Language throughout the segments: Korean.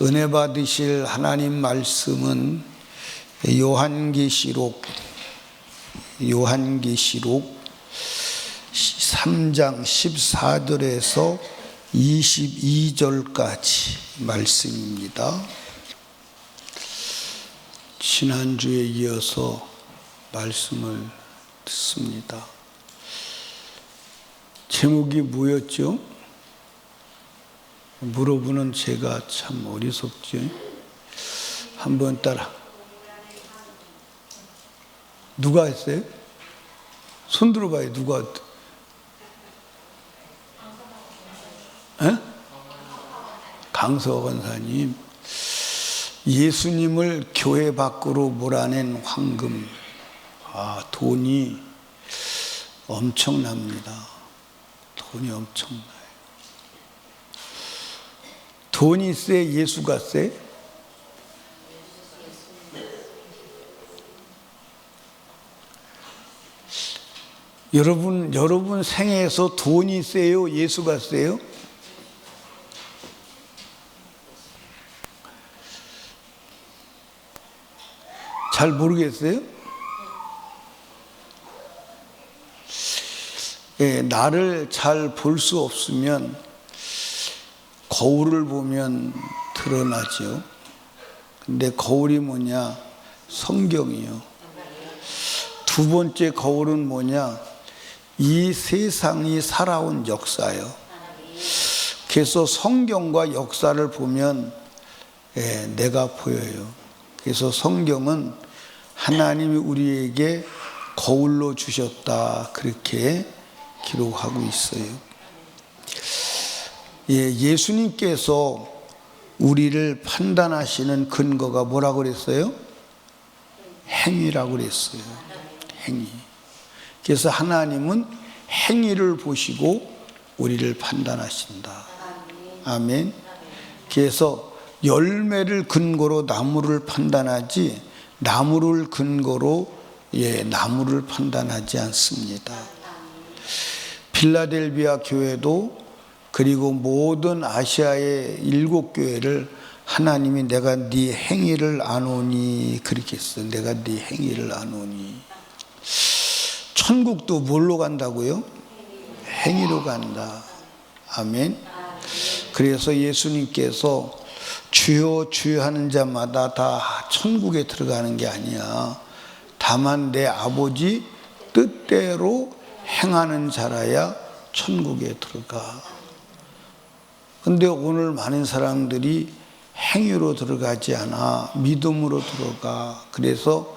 은혜 받으실 하나님 말씀은 요한계시록 3장 14절에서 22절까지 말씀입니다. 지난주에 이어서 말씀을 듣습니다. 제목이 뭐였죠? 물어보는 제가 참 어리석죠. 한번 따라. 누가 했어요? 손 들어봐요. 누가? 강서 권사님. 예수님을 교회 밖으로 몰아낸 황금. 돈이 엄청납니다. 돈이 엄청나요. 돈이 세, 예수가 세? 여러분 생애에서 돈이 세요? 예수가 세요? 잘 모르겠어요? 나를 잘 볼 수 없으면 거울을 보면 드러나죠. 근데 거울이 뭐냐? 성경이요. 두 번째 거울은 뭐냐? 이 세상이 살아온 역사요. 그래서 성경과 역사를 보면 내가 보여요. 그래서 성경은 하나님이 우리에게 거울로 주셨다, 그렇게 기록하고 있어요. 예수님께서 우리를 판단하시는 근거가 뭐라고 그랬어요? 행위라고 그랬어요. 행위. 그래서 하나님은 행위를 보시고 우리를 판단하신다. 아멘. 그래서 열매를 근거로 나무를 판단하지, 나무를 근거로 나무를 판단하지 않습니다. 필라델비아 교회도, 그리고 모든 아시아의 7교회를 하나님이 내가 네 행위를 아노니 그렇게 했어요. 내가 네 행위를 아노니. 천국도 뭘로 간다고요? 행위로 간다. 아멘. 그래서 예수님께서 주여 주여 하는 자마다 다 천국에 들어가는 게 아니야. 다만 내 아버지 뜻대로 행하는 자라야 천국에 들어가. 근데 오늘 많은 사람들이 행위로 들어가지 않아. 믿음으로 들어가. 그래서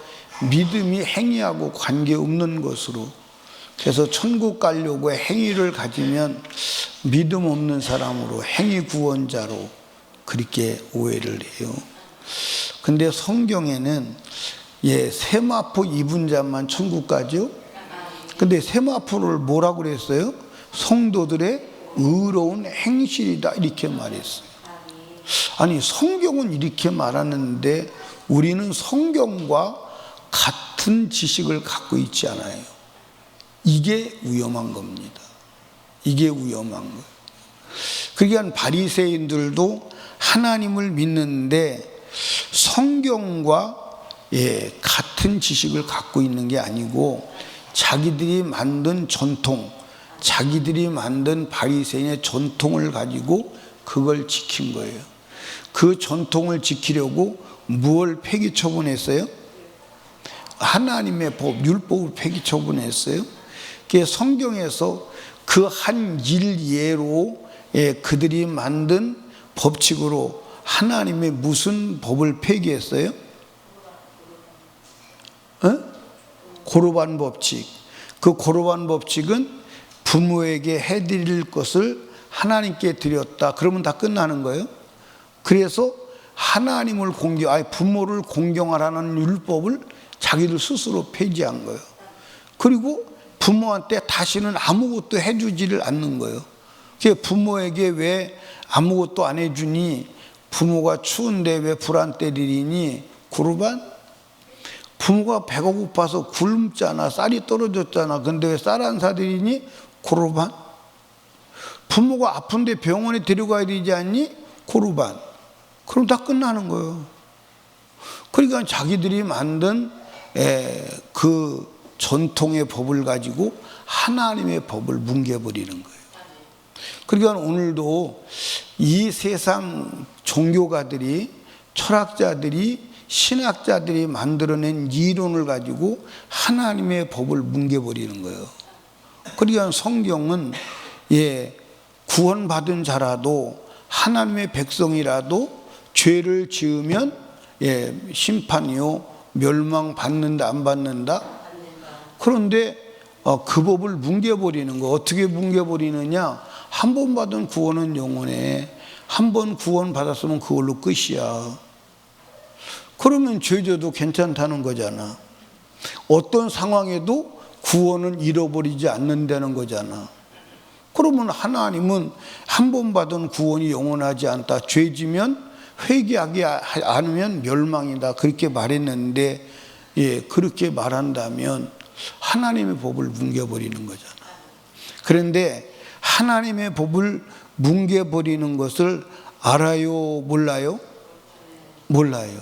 믿음이 행위하고 관계없는 것으로. 그래서 천국 가려고 행위를 가지면 믿음 없는 사람으로, 행위 구원자로 그렇게 오해를 해요. 근데 성경에는 세마포 입은 자만 천국 가죠. 근데 세마포를 뭐라고 그랬어요? 성도들의 의로운 행실이다, 이렇게 말했어요. 아니, 성경은 이렇게 말하는데 우리는 성경과 같은 지식을 갖고 있지 않아요. 이게 위험한 겁니다. 이게 위험한 거예요. 그러니까 바리새인들도 하나님을 믿는데 성경과 같은 지식을 갖고 있는 게 아니고 자기들이 만든 전통, 자기들이 만든 바리새인의 전통을 가지고 그걸 지킨 거예요. 그 전통을 지키려고 무엇을 폐기 처분했어요? 하나님의 법, 율법을 폐기 처분했어요. 그래서 성경에서 그 한 일 예로 그들이 만든 법칙으로 하나님의 무슨 법을 폐기했어요? 고르반 법칙. 그 고르반 법칙은 부모에게 해드릴 것을 하나님께 드렸다. 그러면 다 끝나는 거예요. 그래서 하나님을 부모를 공경하라는 율법을 자기들 스스로 폐지한 거예요. 그리고 부모한테 다시는 아무것도 해주지를 않는 거예요. 부모에게 왜 아무것도 안 해주니? 부모가 추운데 왜 불 안 때리니? 고르반? 부모가 배가 고파서 굶잖아. 쌀이 떨어졌잖아. 근데 왜 쌀 안 사드리니? 고르반? 부모가 아픈데 병원에 데려가야 되지 않니? 고르반. 그럼 다 끝나는 거예요. 그러니까 자기들이 만든 그 전통의 법을 가지고 하나님의 법을 뭉개버리는 거예요. 그러니까 오늘도 이 세상 종교가들이, 철학자들이, 신학자들이 만들어낸 이론을 가지고 하나님의 법을 뭉개버리는 거예요. 그러니까 성경은 구원받은 자라도, 하나님의 백성이라도 죄를 지으면 심판이요, 멸망받는다 안 받는다? 그런데 그 법을 뭉개버리는 거. 어떻게 뭉개버리느냐? 한 번 받은 구원은 영원해. 한 번 구원 받았으면 그걸로 끝이야. 그러면 죄져도 괜찮다는 거잖아. 어떤 상황에도 구원을 잃어버리지 않는다는 거잖아. 그러면 하나님은 한 번 받은 구원이 영원하지 않다. 죄지면 회개하지 않으면 멸망이다. 그렇게 말했는데, 그렇게 말한다면 하나님의 법을 뭉개버리는 거잖아. 그런데 하나님의 법을 뭉개버리는 것을 알아요? 몰라요? 몰라요.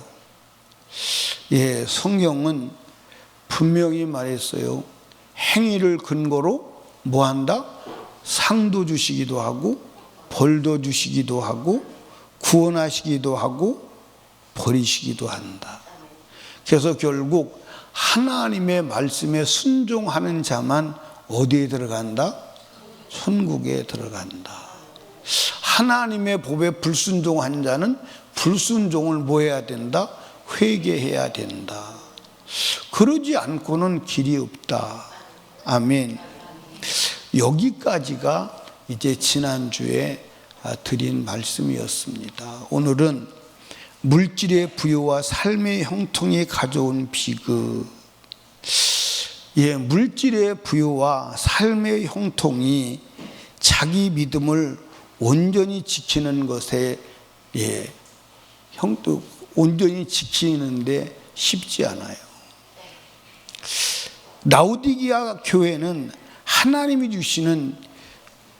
성경은 분명히 말했어요. 행위를 근거로 뭐 한다? 상도 주시기도 하고, 벌도 주시기도 하고, 구원하시기도 하고, 버리시기도 한다. 그래서 결국 하나님의 말씀에 순종하는 자만 어디에 들어간다? 천국에 들어간다. 하나님의 법에 불순종한 자는 불순종을 뭐 해야 된다? 회개해야 된다. 그러지 않고는 길이 없다. 아멘. 여기까지가 이제 지난주에 드린 말씀이었습니다. 오늘은 물질의 부여와 삶의 형통이 가져온 비극. 물질의 부여와 삶의 형통이 자기 믿음을 온전히 지키는 것에 온전히 지키는데 쉽지 않아요. 라오디게아 교회는 하나님이 주시는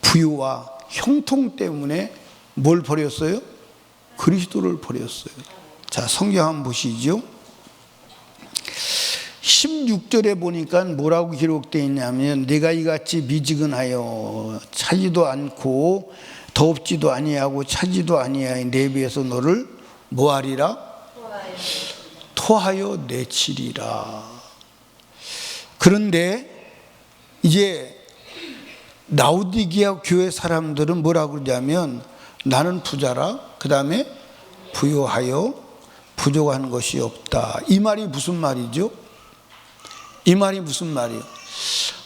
부여와 형통 때문에 뭘 버렸어요? 그리스도를 버렸어요. 자, 성경 한번 보시죠. 16절에 보니까 뭐라고 기록되어 있냐면, 내가 이같이 미지근하여 차지도 않고 덥지도 아니하고 차지도 아니하여 내비에서 너를 뭐하리라? 토하여 내치리라. 그런데 이제 라오디게아 교회 사람들은 뭐라고 그러냐면, 나는 부자라, 그 다음에 부요하여 부족한 것이 없다. 이 말이 무슨 말이죠? 이 말이 무슨 말이에요?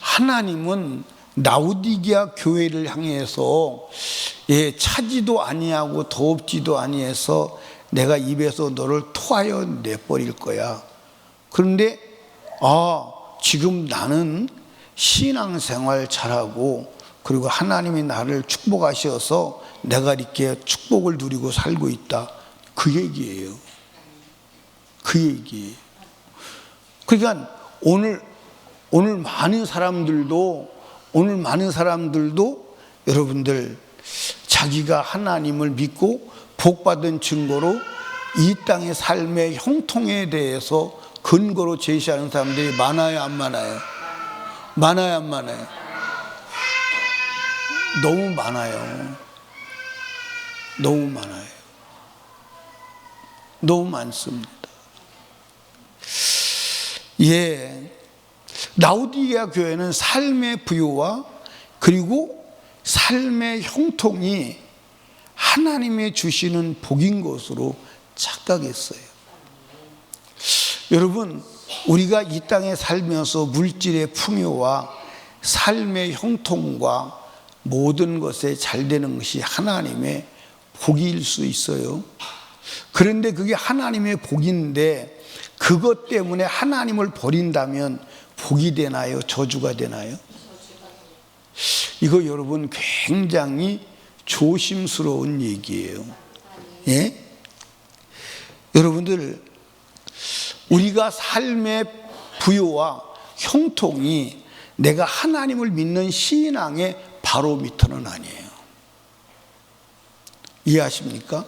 하나님은 라오디게아 교회를 향해서 차지도 아니하고 더럽지도 아니해서 내가 입에서 너를 토하여 내버릴 거야. 그런데 지금 나는 신앙생활 잘하고, 그리고 하나님이 나를 축복하셔서 내가 이렇게 축복을 누리고 살고 있다. 그 얘기예요. 그 얘기예요. 그러니까 오늘 많은 사람들도 여러분들 자기가 하나님을 믿고 복받은 증거로 이 땅의 삶의 형통에 대해서 근거로 제시하는 사람들이 많아요, 안 많아요? 많아요, 안 많아요? 너무 많아요. 너무 많아요. 너무 많습니다. 라오디게아 교회는 삶의 부요와 그리고 삶의 형통이 하나님이 주시는 복인 것으로 착각했어요. 여러분, 우리가 이 땅에 살면서 물질의 풍요와 삶의 형통과 모든 것에 잘 되는 것이 하나님의 복일 수 있어요. 그런데 그게 하나님의 복인데, 그것 때문에 하나님을 버린다면 복이 되나요? 저주가 되나요? 이거 여러분 굉장히 조심스러운 얘기예요. 여러분들, 우리가 삶의 부요와 형통이 내가 하나님을 믿는 신앙의 바로미터는 아니에요. 이해하십니까?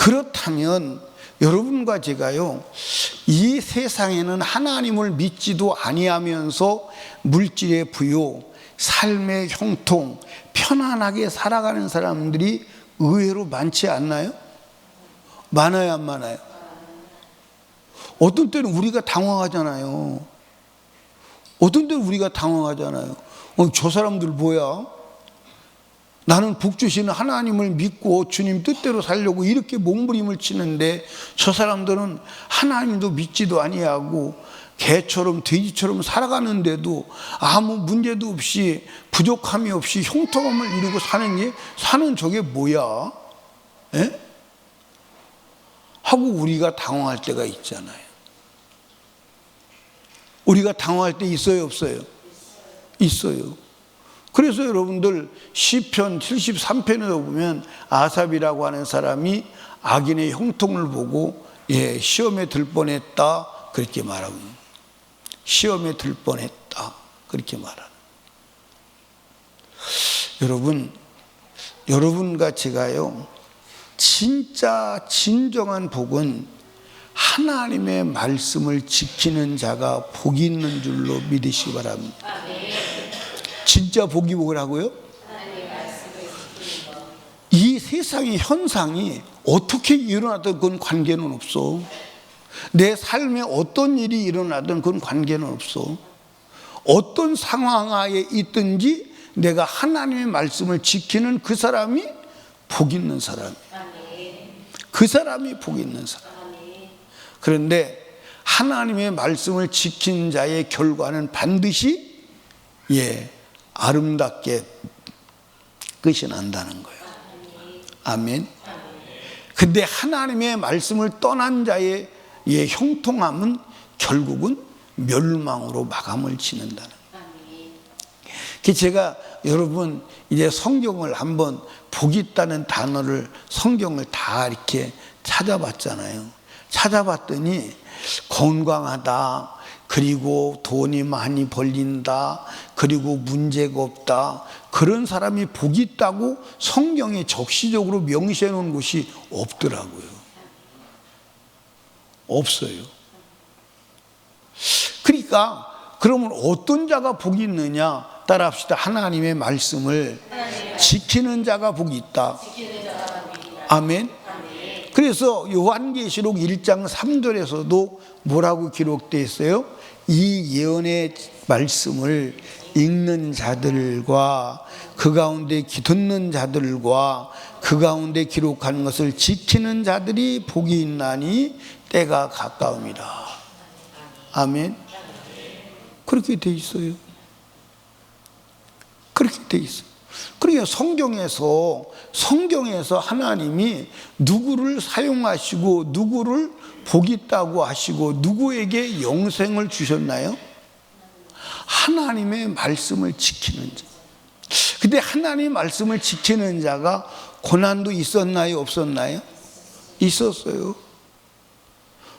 그렇다면 여러분과 제가요, 이 세상에는 하나님을 믿지도 아니하면서 물질의 부요, 삶의 형통, 편안하게 살아가는 사람들이 의외로 많지 않나요? 많아요, 안 많아요? 어떤 때는 우리가 당황하잖아요. 어떤 때는 우리가 당황하잖아요. 저 사람들 뭐야? 나는 복 주시는 하나님을 믿고 주님 뜻대로 살려고 이렇게 몸부림을 치는데 저 사람들은 하나님도 믿지도 아니하고 개처럼 돼지처럼 살아가는데도 아무 문제도 없이 부족함이 없이 형통함을 이루고 사는 저게 뭐야? 에? 하고 우리가 당황할 때가 있잖아요. 우리가 당황할 때 있어요, 없어요? 있어요. 그래서 여러분들 시편 73편에 보면 아삽이라고 하는 사람이 악인의 형통을 보고 시험에 들 뻔했다 그렇게 말하고, 시험에 들 뻔했다 그렇게 말하는. 여러분과 제가요, 진짜 진정한 복은 하나님의 말씀을 지키는 자가 복이 있는 줄로 믿으시기 바랍니다. 진짜 복이 뭐라고요? 이 세상의 현상이 어떻게 일어나든 그건 관계는 없어. 내 삶에 어떤 일이 일어나든 그건 관계는 없어. 어떤 상황 하에 있든지 내가 하나님의 말씀을 지키는 그 사람이 복 있는 사람. 그 사람이 복 있는 사람. 그런데 하나님의 말씀을 지킨 자의 결과는 반드시 아름답게 끝이 난다는 거예요. 아멘. 근데 하나님의 말씀을 떠난 자의 형통함은 결국은 멸망으로 마감을 지는다는 거예요. 제가 여러분 이제 성경을 한번 복 있다는 단어를 성경을 다 이렇게 찾아봤잖아요. 찾아봤더니 건강하다, 그리고 돈이 많이 벌린다, 그리고 문제가 없다, 그런 사람이 복이 있다고 성경에 적시적으로 명시해 놓은 곳이 없더라고요. 없어요. 그러니까 그러면 어떤 자가 복이 있느냐? 따라합시다. 하나님의 말씀을 지키는 자가 복이 있다. 아멘. 그래서 요한계시록 1장 3절에서도 뭐라고 기록되어 있어요? 이 예언의 말씀을 읽는 자들과 그 가운데 듣는 자들과 그 가운데 기록한 것을 지키는 자들이 복이 있나니 때가 가까움이라. 아멘. 그렇게 돼 있어요. 그렇게 돼 있어요. 그러니까 성경에서 하나님이 누구를 사용하시고 누구를 복 있다고 하시고 누구에게 영생을 주셨나요? 하나님의 말씀을 지키는 자. 근데 하나님의 말씀을 지키는 자가 고난도 있었나요? 없었나요? 있었어요.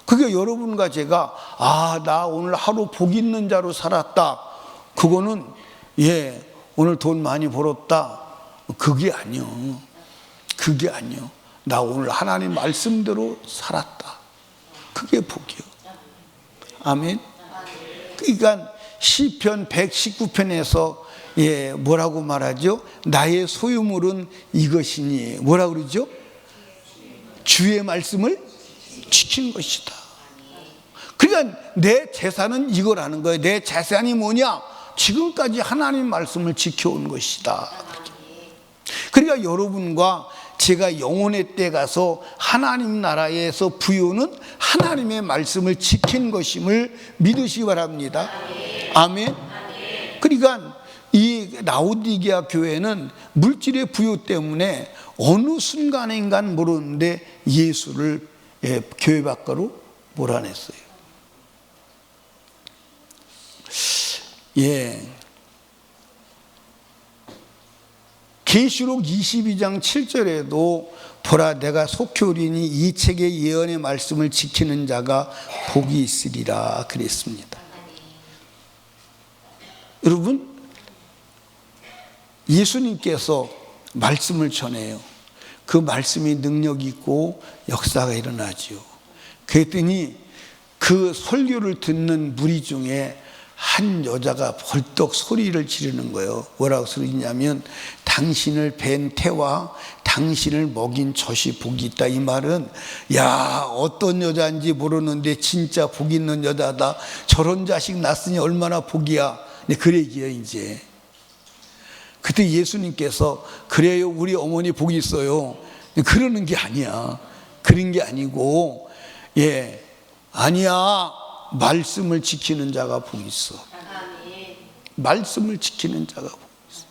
그게 여러분과 제가 나 오늘 하루 복 있는 자로 살았다. 그거는 오늘 돈 많이 벌었다. 그게 아니요. 그게 아니요. 나 오늘 하나님 말씀대로 살았다. 그게 복이요. 아멘. 그러니까 시편 119편에서 뭐라고 말하죠? 나의 소유물은 이것이니 뭐라고 그러죠? 주의 말씀을 지킨 것이다. 그러니까 내 재산은 이거라는 거예요. 내 재산이 뭐냐? 지금까지 하나님 말씀을 지켜온 것이다. 그러니까 여러분과 제가 영혼의 때 가서 하나님 나라에서 부요는 하나님의 말씀을 지킨 것임을 믿으시기 바랍니다. 아멘. 그러니까 이 라오디게아 교회는 물질의 부요 때문에 어느 순간인간 모르는데 예수를 교회 밖으로 몰아냈어요. 계시록 22장 7절에도 보라 내가 속히 오리니 이 책의 예언의 말씀을 지키는 자가 복이 있으리라 그랬습니다. 여러분, 예수님께서 말씀을 전해요. 그 말씀이 능력이 있고 역사가 일어나지요. 그랬더니 그 설교를 듣는 무리 중에 한 여자가 벌떡 소리를 지르는 거예요. 뭐라고 소리냐면 당신을 뵌 태와 당신을 먹인 젖이 복이 있다. 이 말은 야, 어떤 여자인지 모르는데 진짜 복 있는 여자다. 저런 자식 낳았으니 얼마나 복이야. 그 얘기예요. 이제 그때 예수님께서 그래요, 우리 어머니 복이 있어요. 그러는 게 아니야. 그런 게 아니고, 아니야. 말씀을 지키는 자가 복이 있어. 말씀을 지키는 자가 복이 있어.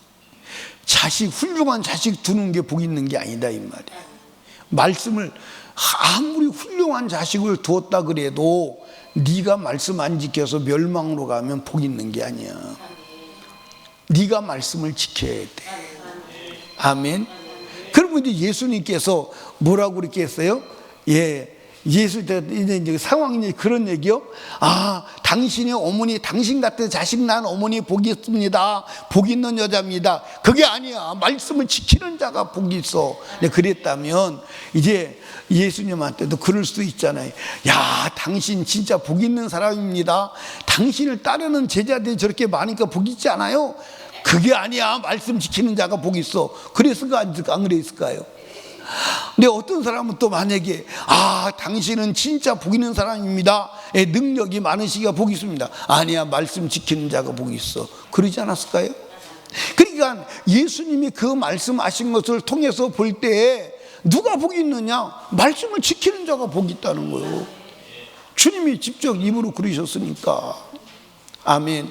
자식, 훌륭한 자식 두는 게 복이 있는 게 아니다 이 말이야. 말씀을 아무리 훌륭한 자식을 두었다 그래도 네가 말씀 안 지켜서 멸망으로 가면 복이 있는 게 아니야. 네가 말씀을 지켜야 돼. 아멘. 그러면 이제 예수님께서 뭐라고 그렇게 했어요? 예수 때 이제 상황이 그런 얘기요. 아, 당신의 어머니, 당신 같은 자식 낳은 어머니 복이 있습니다. 복 있는 여자입니다. 그게 아니야. 말씀을 지키는 자가 복이 있어. 그랬다면 이제 예수님한테도 그럴 수도 있잖아요. 야, 당신 진짜 복 있는 사람입니다. 당신을 따르는 제자들이 저렇게 많으니까 복 있지 않아요? 그게 아니야. 말씀 지키는 자가 복이 있어. 그랬을까 안 그랬을까요? 근데 어떤 사람은 또 만약에 아, 당신은 진짜 복 있는 사람입니다. 능력이 많으시기가 복이 있습니다. 아니야, 말씀 지키는 자가 복이 있어. 그러지 않았을까요? 그러니까 예수님이 그 말씀하신 것을 통해서 볼 때 누가 복이 있느냐? 말씀을 지키는 자가 복이 있다는 거예요. 주님이 직접 입으로 그러셨으니까. 아멘.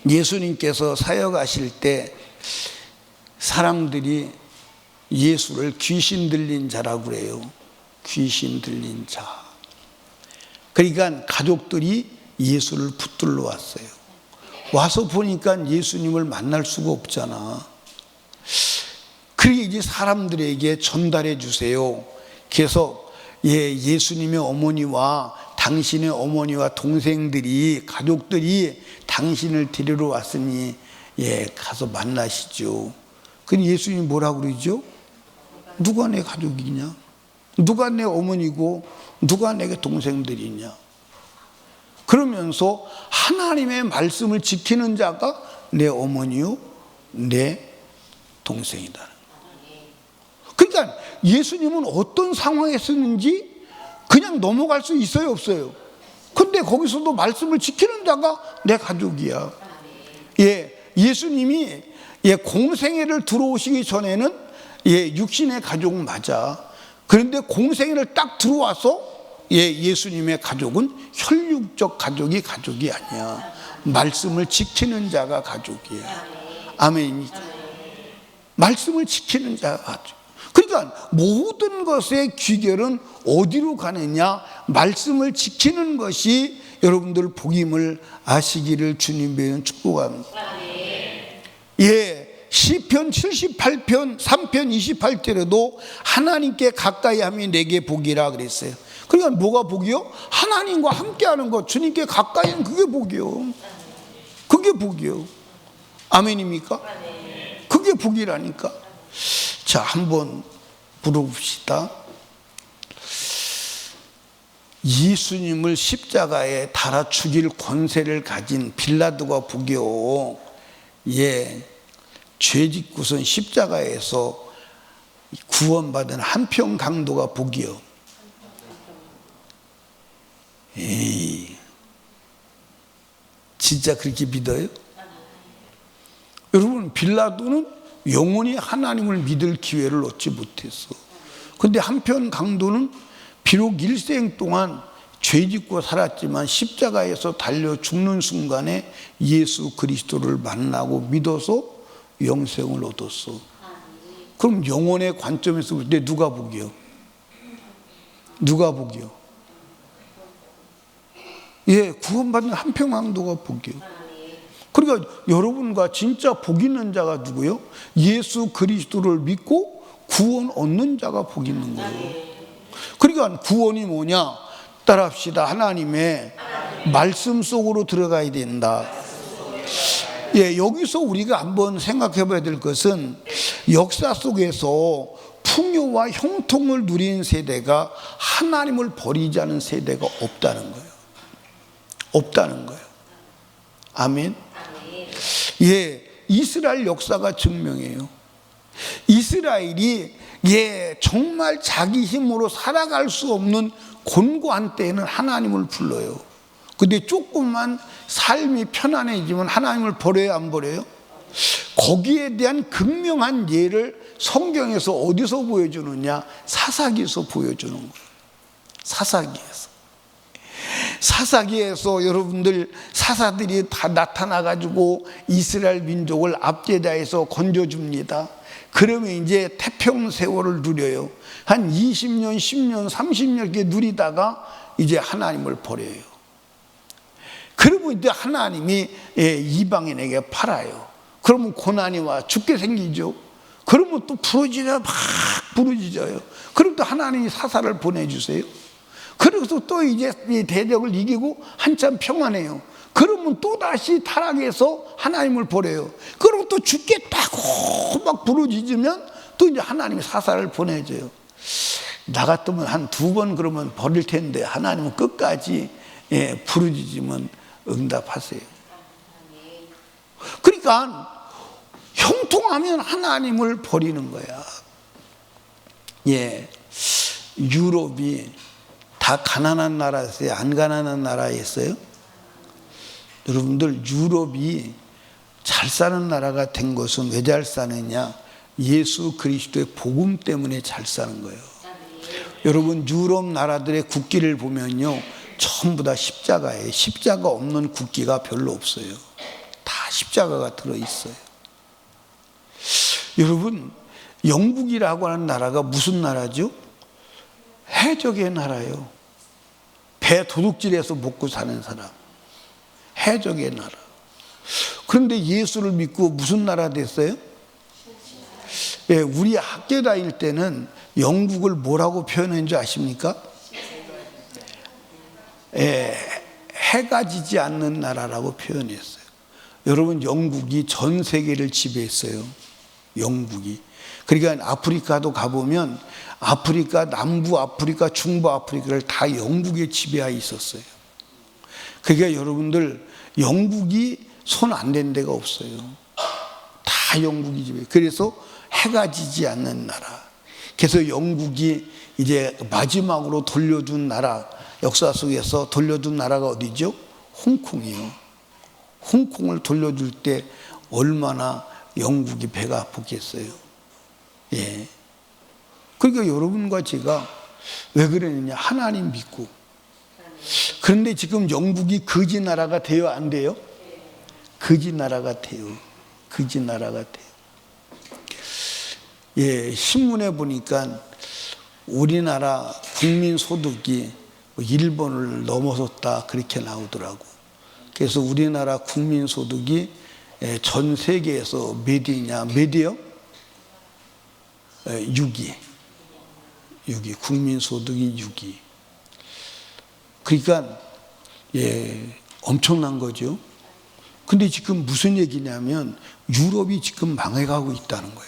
예수님께서 사역하실 때 사람들이 예수를 귀신 들린 자라고 그래요. 귀신 들린 자. 그러니까 가족들이 예수를 붙들러 왔어요. 와서 보니까 예수님을 만날 수가 없잖아. 그러니까 이제 사람들에게 전달해 주세요. 그래서 예수님의 어머니와 당신의 어머니와 동생들이, 가족들이 당신을 데리러 왔으니 가서 만나시죠. 근데 예수님이 뭐라고 그러죠? 누가 내 가족이냐? 누가 내 어머니고 누가 내게 동생들이냐? 그러면서 하나님의 말씀을 지키는 자가 내 어머니요, 내 동생이다. 그러니까 예수님은 어떤 상황에 쓰는지 그냥 넘어갈 수 있어요, 없어요? 근데 거기서도 말씀을 지키는 자가 내 가족이야. 예수님이 공생애를 들어오시기 전에는 육신의 가족 맞아. 그런데 공생애를 딱 들어와서 예수님의 가족은 혈육적 가족이 아니야. 말씀을 지키는 자가 가족이야. 아멘입니까? 말씀을 지키는 자가 가족. 그러니까 모든 것의 귀결은 어디로 가느냐? 말씀을 지키는 것이 여러분들 복임을 아시기를 주님의 축복합니다. 시편 78편 3편 28절에도 하나님께 가까이 함이 내게 복이라 그랬어요. 그러니까 뭐가 복이요? 하나님과 함께하는 것, 주님께 가까이 하는 그게 복이요. 그게 복이요. 아멘입니까? 그게 복이라니까. 자, 한번 물어봅시다. 예수님을 십자가에 달아 죽일 권세를 가진 빌라도가 복이요. 죄짓고선 십자가에서 구원받은 한평 강도가 복이요. 진짜 그렇게 믿어요? 여러분, 빌라도는 영원히 하나님을 믿을 기회를 얻지 못했어. 근데 한편 강도는 비록 일생 동안 죄짓고 살았지만 십자가에서 달려 죽는 순간에 예수 그리스도를 만나고 믿어서 영생을 얻었어. 그럼 영혼의 관점에서 볼 때 누가 복이요? 누가 복이요? 구원받는 한평강도가 복이요. 그러니까 여러분과 진짜 복 있는 자가 누구요? 예수 그리스도를 믿고 구원 얻는 자가 복 있는 거예요. 그러니까 구원이 뭐냐? 따라합시다. 하나님의 말씀 속으로 들어가야 된다. 예, 여기서 우리가 한번 생각해 봐야 될 것은 역사 속에서 풍요와 형통을 누린 세대가 하나님을 버리지 않은 세대가 없다는 거예요. 없다는 거예요. 아멘. 예, 이스라엘 역사가 증명해요. 이스라엘이 정말 자기 힘으로 살아갈 수 없는 곤고한 때에는 하나님을 불러요. 근데 조금만 삶이 편안해지면 하나님을 버려요, 안 버려요? 거기에 대한 극명한 예를 성경에서 어디서 보여주느냐? 사사기에서 보여주는 거예요. 사사기에서 여러분들 사사들이 다 나타나가지고 이스라엘 민족을 압제자에서 건져줍니다. 그러면 이제 태평세월을 누려요. 한 20년, 10년, 30년 이렇게 누리다가 이제 하나님을 버려요. 그러면 이제 하나님이 이방인에게 팔아요. 그러면 고난이 와 죽게 생기죠. 그러면 또 막 부르짖어요. 그럼 또 하나님이 사사를 보내주세요. 그래서 또 이제 대적을 이기고 한참 평안해요. 그러면 또 다시 타락해서 하나님을 버려요. 그리고 또 죽겠다고 막 부르짖으면 또 이제 하나님이 사사를 보내줘요. 나 같으면 한 2번 그러면 버릴 텐데 하나님은 끝까지 부르짖으면 응답하세요. 그러니까 형통하면 하나님을 버리는 거야. 유럽이 다 가난한 나라였어요? 안 가난한 나라였어요? 여러분들, 유럽이 잘 사는 나라가 된 것은 왜 잘 사느냐? 예수 그리스도의 복음 때문에 잘 사는 거예요. 여러분, 유럽 나라들의 국기를 보면요, 전부 다 십자가예요. 십자가 없는 국기가 별로 없어요. 다 십자가가 들어있어요. 여러분, 영국이라고 하는 나라가 무슨 나라죠? 해적의 나라예요. 배 도둑질해서 먹고 사는 사람. 해적의 나라. 그런데 예수를 믿고 무슨 나라 됐어요? 우리 학교 다닐 때는 영국을 뭐라고 표현한 줄 아십니까? 해가 지지 않는 나라라고 표현했어요. 여러분, 영국이 전 세계를 지배했어요. 영국이. 그러니까 아프리카도 가보면 아프리카, 남부 아프리카, 중부 아프리카를 다 영국에 지배하에 있었어요. 그러니까 여러분들, 영국이 손 안 댄 데가 없어요. 다 영국이 지배. 그래서 해가 지지 않는 나라. 그래서 영국이 이제 마지막으로 돌려준 나라, 역사 속에서 돌려준 나라가 어디죠? 홍콩이요. 홍콩을 돌려줄 때 얼마나 영국이 배가 아팠겠어요. 그러니까 여러분과 제가 왜 그러느냐? 하나님 믿고. 그런데 지금 영국이 거지 나라가 돼요, 안 돼요? 거지 나라가 돼요. 거지 나라가 돼요. 신문에 보니까 우리나라 국민 소득이 일본을 넘어섰다 그렇게 나오더라고. 그래서 우리나라 국민 소득이 전 세계에서 몇이냐? 몇이요? 6위. 국민 소득이 6위. 그러니까 엄청난 거죠. 근데 지금 무슨 얘기냐면 유럽이 지금 망해가고 있다는 거야.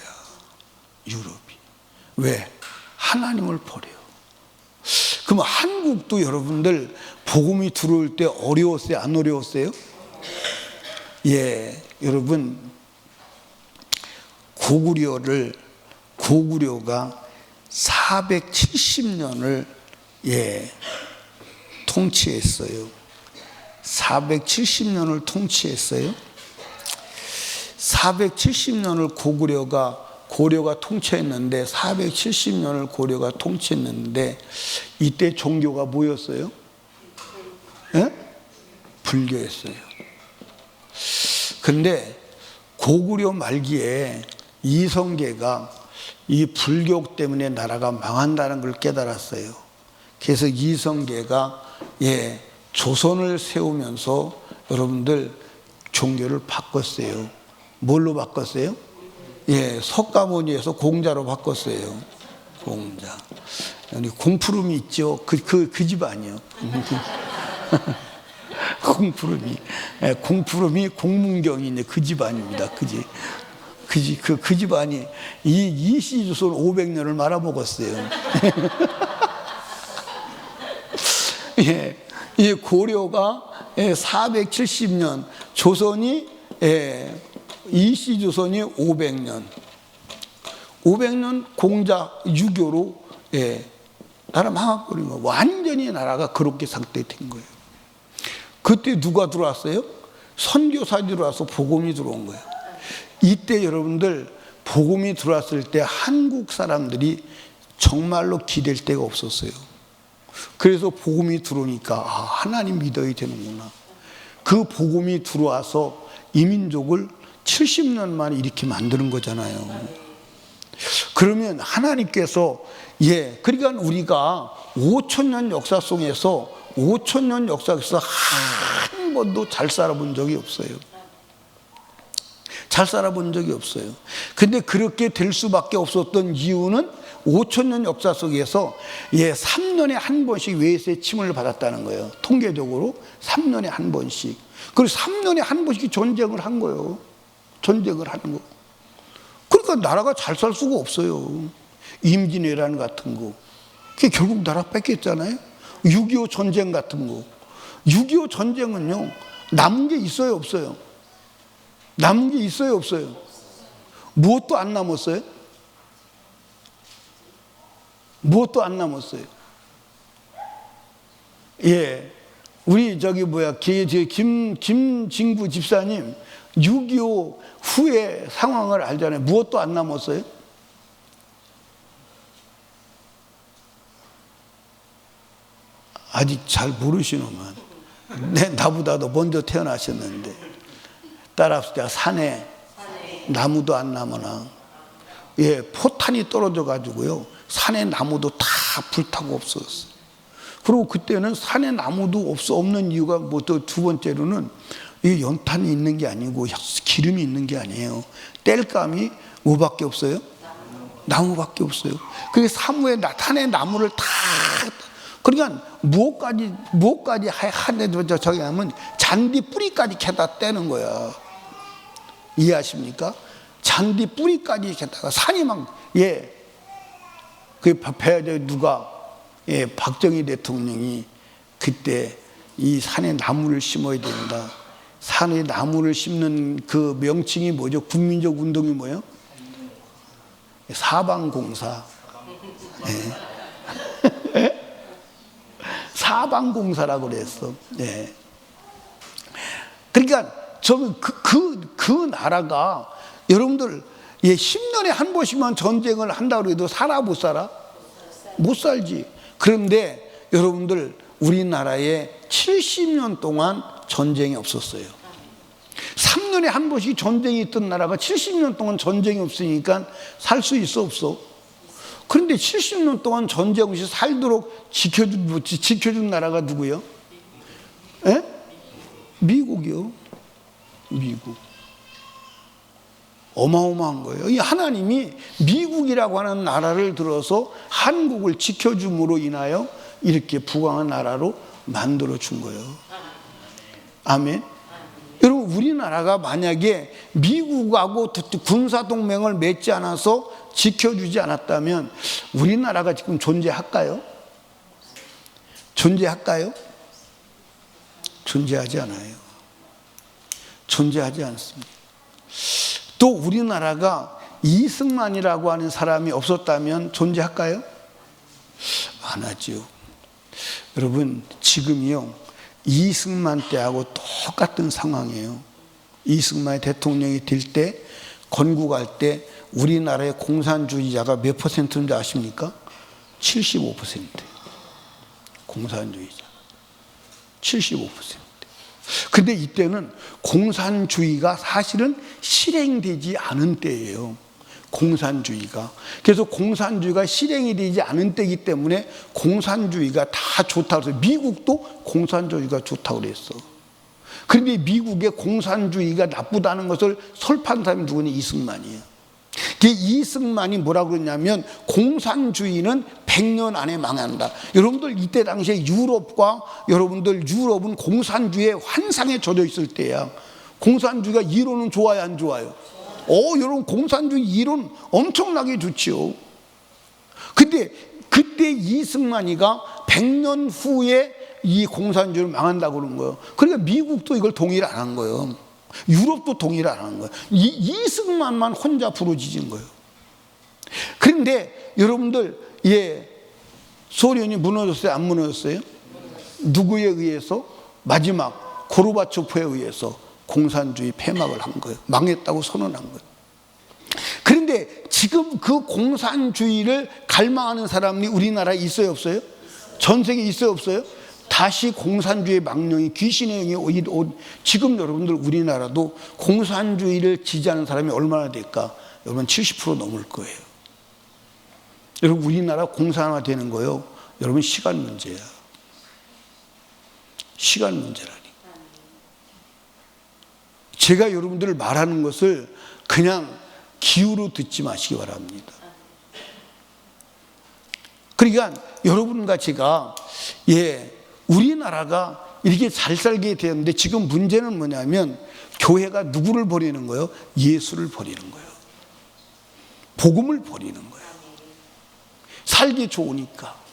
유럽이. 왜? 하나님을 버려요. 그럼 한국도 여러분들 복음이 들어올 때 어려웠어요? 안 어려웠어요? 여러분, 고구려가 470년을 통치했어요. 470년을 통치했어요. 470년을 고려가 통치했는데 470년을 고려가 통치했는데 이때 종교가 뭐였어요? 불교였어요. 근데 고구려 말기에 이성계가 이 불교 때문에 나라가 망한다는 걸 깨달았어요. 그래서 이성계가 조선을 세우면서 여러분들 종교를 바꿨어요. 뭘로 바꿨어요? 석가모니에서 공자로 바꿨어요. 공자. 공푸름이 있죠. 그 집 아니에요. 공푸름이. 공푸름이 공문경이네. 그 집안입니다. 그 집안이 이 시조선 500년을 말아먹었어요. 예, 이 고려가 470년, 조선이 이시조선이 500년 공자 유교로 나라 망해버린 거예요. 완전히 나라가 그렇게 상태된 거예요. 그때 누가 들어왔어요? 선교사들이 들어와서 복음이 들어온 거예요. 이때 여러분들 복음이 들어왔을 때 한국 사람들이 정말로 기댈 데가 없었어요. 그래서 복음이 들어오니까 하나님 믿어야 되는구나. 그 복음이 들어와서 이민족을 70년 만에 이렇게 만드는 거잖아요. 그러면 하나님께서 그러니까 우리가 5,000년 역사 속에서 5,000년 역사에서 한 번도 잘 살아본 적이 없어요. 잘 살아본 적이 없어요. 근데 그렇게 될 수밖에 없었던 이유는 5,000년 역사 속에서 3년에 한 번씩 외세의 침을 받았다는 거예요. 통계적으로 3년에 한 번씩. 그리고 3년에 한 번씩 전쟁을 한 거예요. 전쟁을 하는 거. 그러니까 나라가 잘 살 수가 없어요. 임진왜란 같은 거. 그게 결국 나라 뺏겼잖아요. 6.25 전쟁 같은 거. 6.25 전쟁은요, 남은 게 있어요, 없어요? 남은 게 있어요, 없어요? 무엇도 안 남았어요? 무엇도 안 남았어요. 우리 김진구 집사님 6.25 후의 상황을 알잖아요. 무엇도 안 남았어요. 아직 잘 모르시노만. 나보다도 먼저 태어나셨는데. 따라합시다. 산에 나무도 안 남으나. 포탄이 떨어져 가지고요, 산에 나무도 다 불타고 없어졌어요. 그리고 그때는 산에 나무도 없는 이유가 두 번째로는 이 연탄이 있는 게 아니고 기름이 있는 게 아니에요. 땔감이 뭐밖에 없어요? 나무밖에 없어요. 그게 산에 나무를 다, 그러니까 무엇까지 하는데 저기 하면 잔디 뿌리까지 캐다 떼는 거야. 이해하십니까? 잔디 뿌리까지 캐다가 산이 박정희 대통령이 그때 이 산에 나무를 심어야 된다. 산에 나무를 심는 그 명칭이 뭐죠? 국민적 운동이 뭐예요? 사방공사. 사방공사라고 그랬어. 그러니까 그 나라가 여러분들 10년에 한 번씩만 전쟁을 한다고 해도 살아 못 살아? 못 살지. 그런데 여러분들 우리나라에 70년 동안 전쟁이 없었어요. 3년에 한 번씩 전쟁이 있던 나라가 70년 동안 전쟁이 없으니까 살 수 있어, 없어? 그런데 70년 동안 전쟁 없이 살도록 지켜준 나라가 누구요? 미국이요. 미국. 어마어마한 거예요. 이 하나님이 미국이라고 하는 나라를 들어서 한국을 지켜줌으로 인하여 이렇게 부강한 나라로 만들어 준 거예요. 아멘. 여러분, 우리나라가 만약에 미국하고 군사동맹을 맺지 않아서 지켜주지 않았다면 우리나라가 지금 존재할까요? 존재할까요? 존재하지 않아요. 존재하지 않습니다. 또 우리나라가 이승만이라고 하는 사람이 없었다면 존재할까요? 안 하죠. 여러분, 지금이요, 이승만 때하고 똑같은 상황이에요. 이승만이 대통령이 될 때, 건국할 때 우리나라의 공산주의자가 몇 퍼센트인지 아십니까? 75%. 공산주의자 75%. 근데 이때는 공산주의가 사실은 실행되지 않은 때예요. 공산주의가. 그래서 공산주의가 실행이 되지 않은 때이기 때문에 공산주의가 다 좋다고 해서 미국도 공산주의가 좋다고 그랬어. 그런데 미국의 공산주의가 나쁘다는 것을 설파한 사람이 누구냐? 이승만이에요. 이승만이 뭐라고 그러냐면 공산주의는 100년 안에 망한다. 여러분들 이때 당시에 유럽은 공산주의의 환상에 젖어 있을 때야. 공산주의가 이론은 좋아요, 안 좋아요? 여러분 공산주의 이론 엄청나게 좋지요. 근데 그때 이승만이가 100년 후에 이 공산주의를 망한다고 그런 거예요. 그러니까 미국도 이걸 동의를 안 한 거예요. 유럽도 동의를 안 한 거예요. 이승만만 혼자 부러지진 거예요. 그런데 여러분들, 소련이 무너졌어요, 안 무너졌어요? 누구에 의해서? 마지막 고르바초프에 의해서 공산주의 폐막을 한 거예요. 망했다고 선언한 거예요. 그런데 지금 그 공산주의를 갈망하는 사람이 우리나라에 있어요, 없어요? 전 세계에 있어요, 없어요? 다시 공산주의 망령이, 귀신의 영이 지금 여러분들 우리나라도 공산주의를 지지하는 사람이 얼마나 될까? 여러분 70% 넘을 거예요. 여러분 우리나라 공산화 되는 거요, 여러분 시간 문제야. 시간 문제라니. 제가 여러분들을 말하는 것을 그냥 기우로 듣지 마시기 바랍니다. 그러니까 여러분과 제가 우리나라가 이렇게 잘 살게 되었는데 지금 문제는 뭐냐면 교회가 누구를 버리는 거예요? 예수를 버리는 거예요. 복음을 버리는 거예요. 살기 좋으니까.